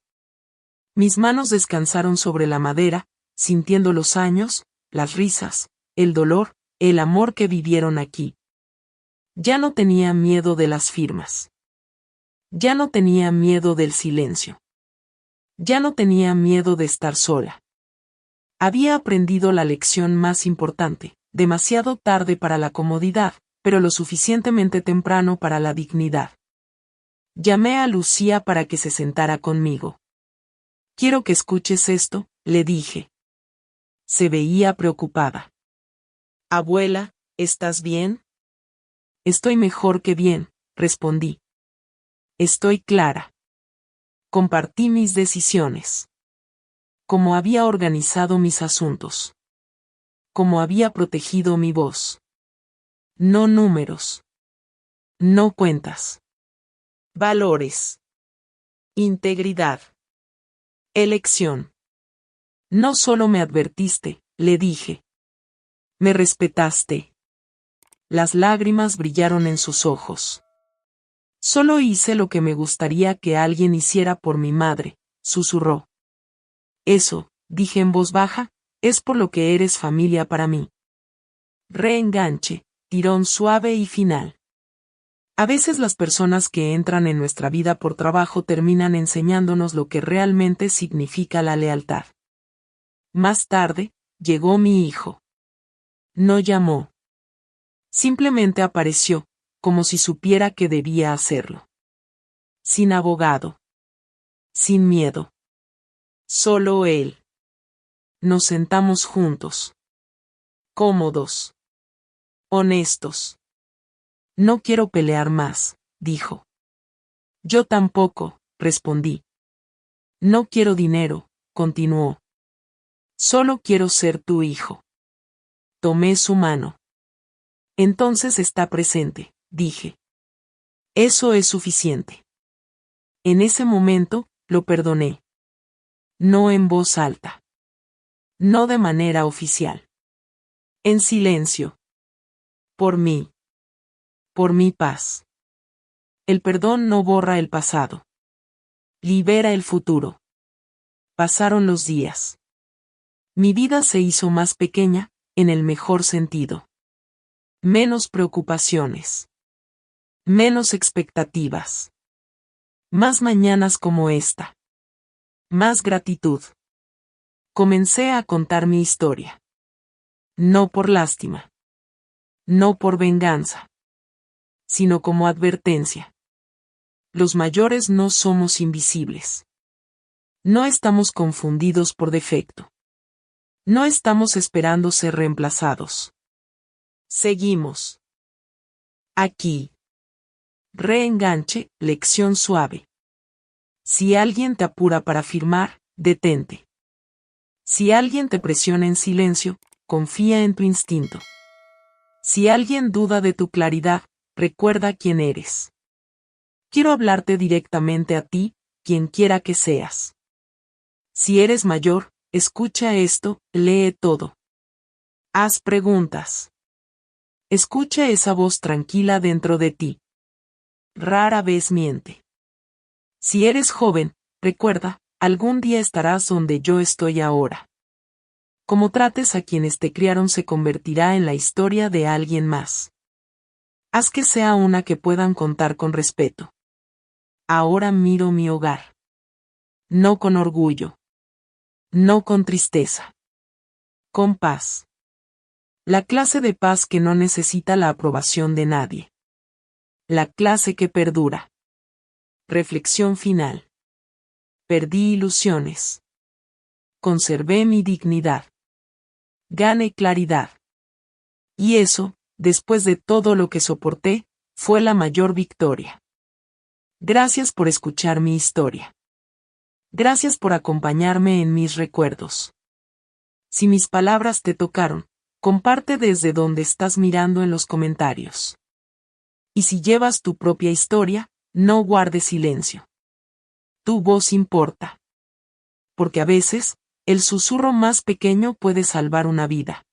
Mis manos descansaron sobre la madera, sintiendo los años, las risas, el dolor, el amor que vivieron aquí. Ya no tenía miedo de las firmas. Ya no tenía miedo del silencio. Ya no tenía miedo de estar sola. Había aprendido la lección más importante, demasiado tarde para la comodidad, pero lo suficientemente temprano para la dignidad. Llamé a Lucía para que se sentara conmigo. Quiero que escuches esto, le dije. Se veía preocupada. Abuela, ¿estás bien? Estoy mejor que bien, respondí. Estoy clara. Compartí mis decisiones. Cómo había organizado mis asuntos. Cómo había protegido mi voz. No números. No cuentas. Valores. Integridad. Elección. No solo me advertiste, le dije. Me respetaste. Las lágrimas brillaron en sus ojos. Solo hice lo que me gustaría que alguien hiciera por mi madre, susurró. Eso, dije en voz baja, es por lo que eres familia para mí. Reenganche, tirón suave y final. A veces las personas que entran en nuestra vida por trabajo terminan enseñándonos lo que realmente significa la lealtad. Más tarde, llegó mi hijo. No llamó. Simplemente apareció, como si supiera que debía hacerlo. Sin abogado. Sin miedo. Solo él. Nos sentamos juntos. Cómodos. Honestos. No quiero pelear más, dijo. Yo tampoco, respondí. No quiero dinero, continuó. Solo quiero ser tu hijo. Tomé su mano. Entonces está presente, dije. Eso es suficiente. En ese momento, lo perdoné. No en voz alta. No de manera oficial. En silencio. Por mí. Por mi paz. El perdón no borra el pasado. Libera el futuro. Pasaron los días. Mi vida se hizo más pequeña, en el mejor sentido. Menos preocupaciones. Menos expectativas. Más mañanas como esta. Más gratitud. Comencé a contar mi historia. No por lástima. No por venganza. Sino como advertencia. Los mayores no somos invisibles. No estamos confundidos por defecto. No estamos esperando ser reemplazados. Seguimos. Aquí. Reenganche, lección suave. Si alguien te apura para firmar, detente. Si alguien te presiona en silencio, confía en tu instinto. Si alguien duda de tu claridad, recuerda quién eres. Quiero hablarte directamente a ti, quien quiera que seas. Si eres mayor, escucha esto, lee todo. Haz preguntas. Escucha esa voz tranquila dentro de ti. Rara vez miente. Si eres joven, recuerda, Algún día estarás donde yo estoy ahora. Como trates a quienes te criaron se convertirá en la historia de alguien más. Haz que sea una que puedan contar con respeto. Ahora miro mi hogar. No con orgullo. No con tristeza. Con paz. La clase de paz que no necesita la aprobación de nadie. La clase que perdura. Reflexión final. Perdí ilusiones. Conservé mi dignidad. Gané claridad. Y eso, después de todo lo que soporté, fue la mayor victoria. Gracias por escuchar mi historia. Gracias por acompañarme en mis recuerdos. Si mis palabras te tocaron, comparte desde donde estás mirando en los comentarios. Y si llevas tu propia historia, no guardes silencio. Tu voz importa. Porque a veces, el susurro más pequeño puede salvar una vida.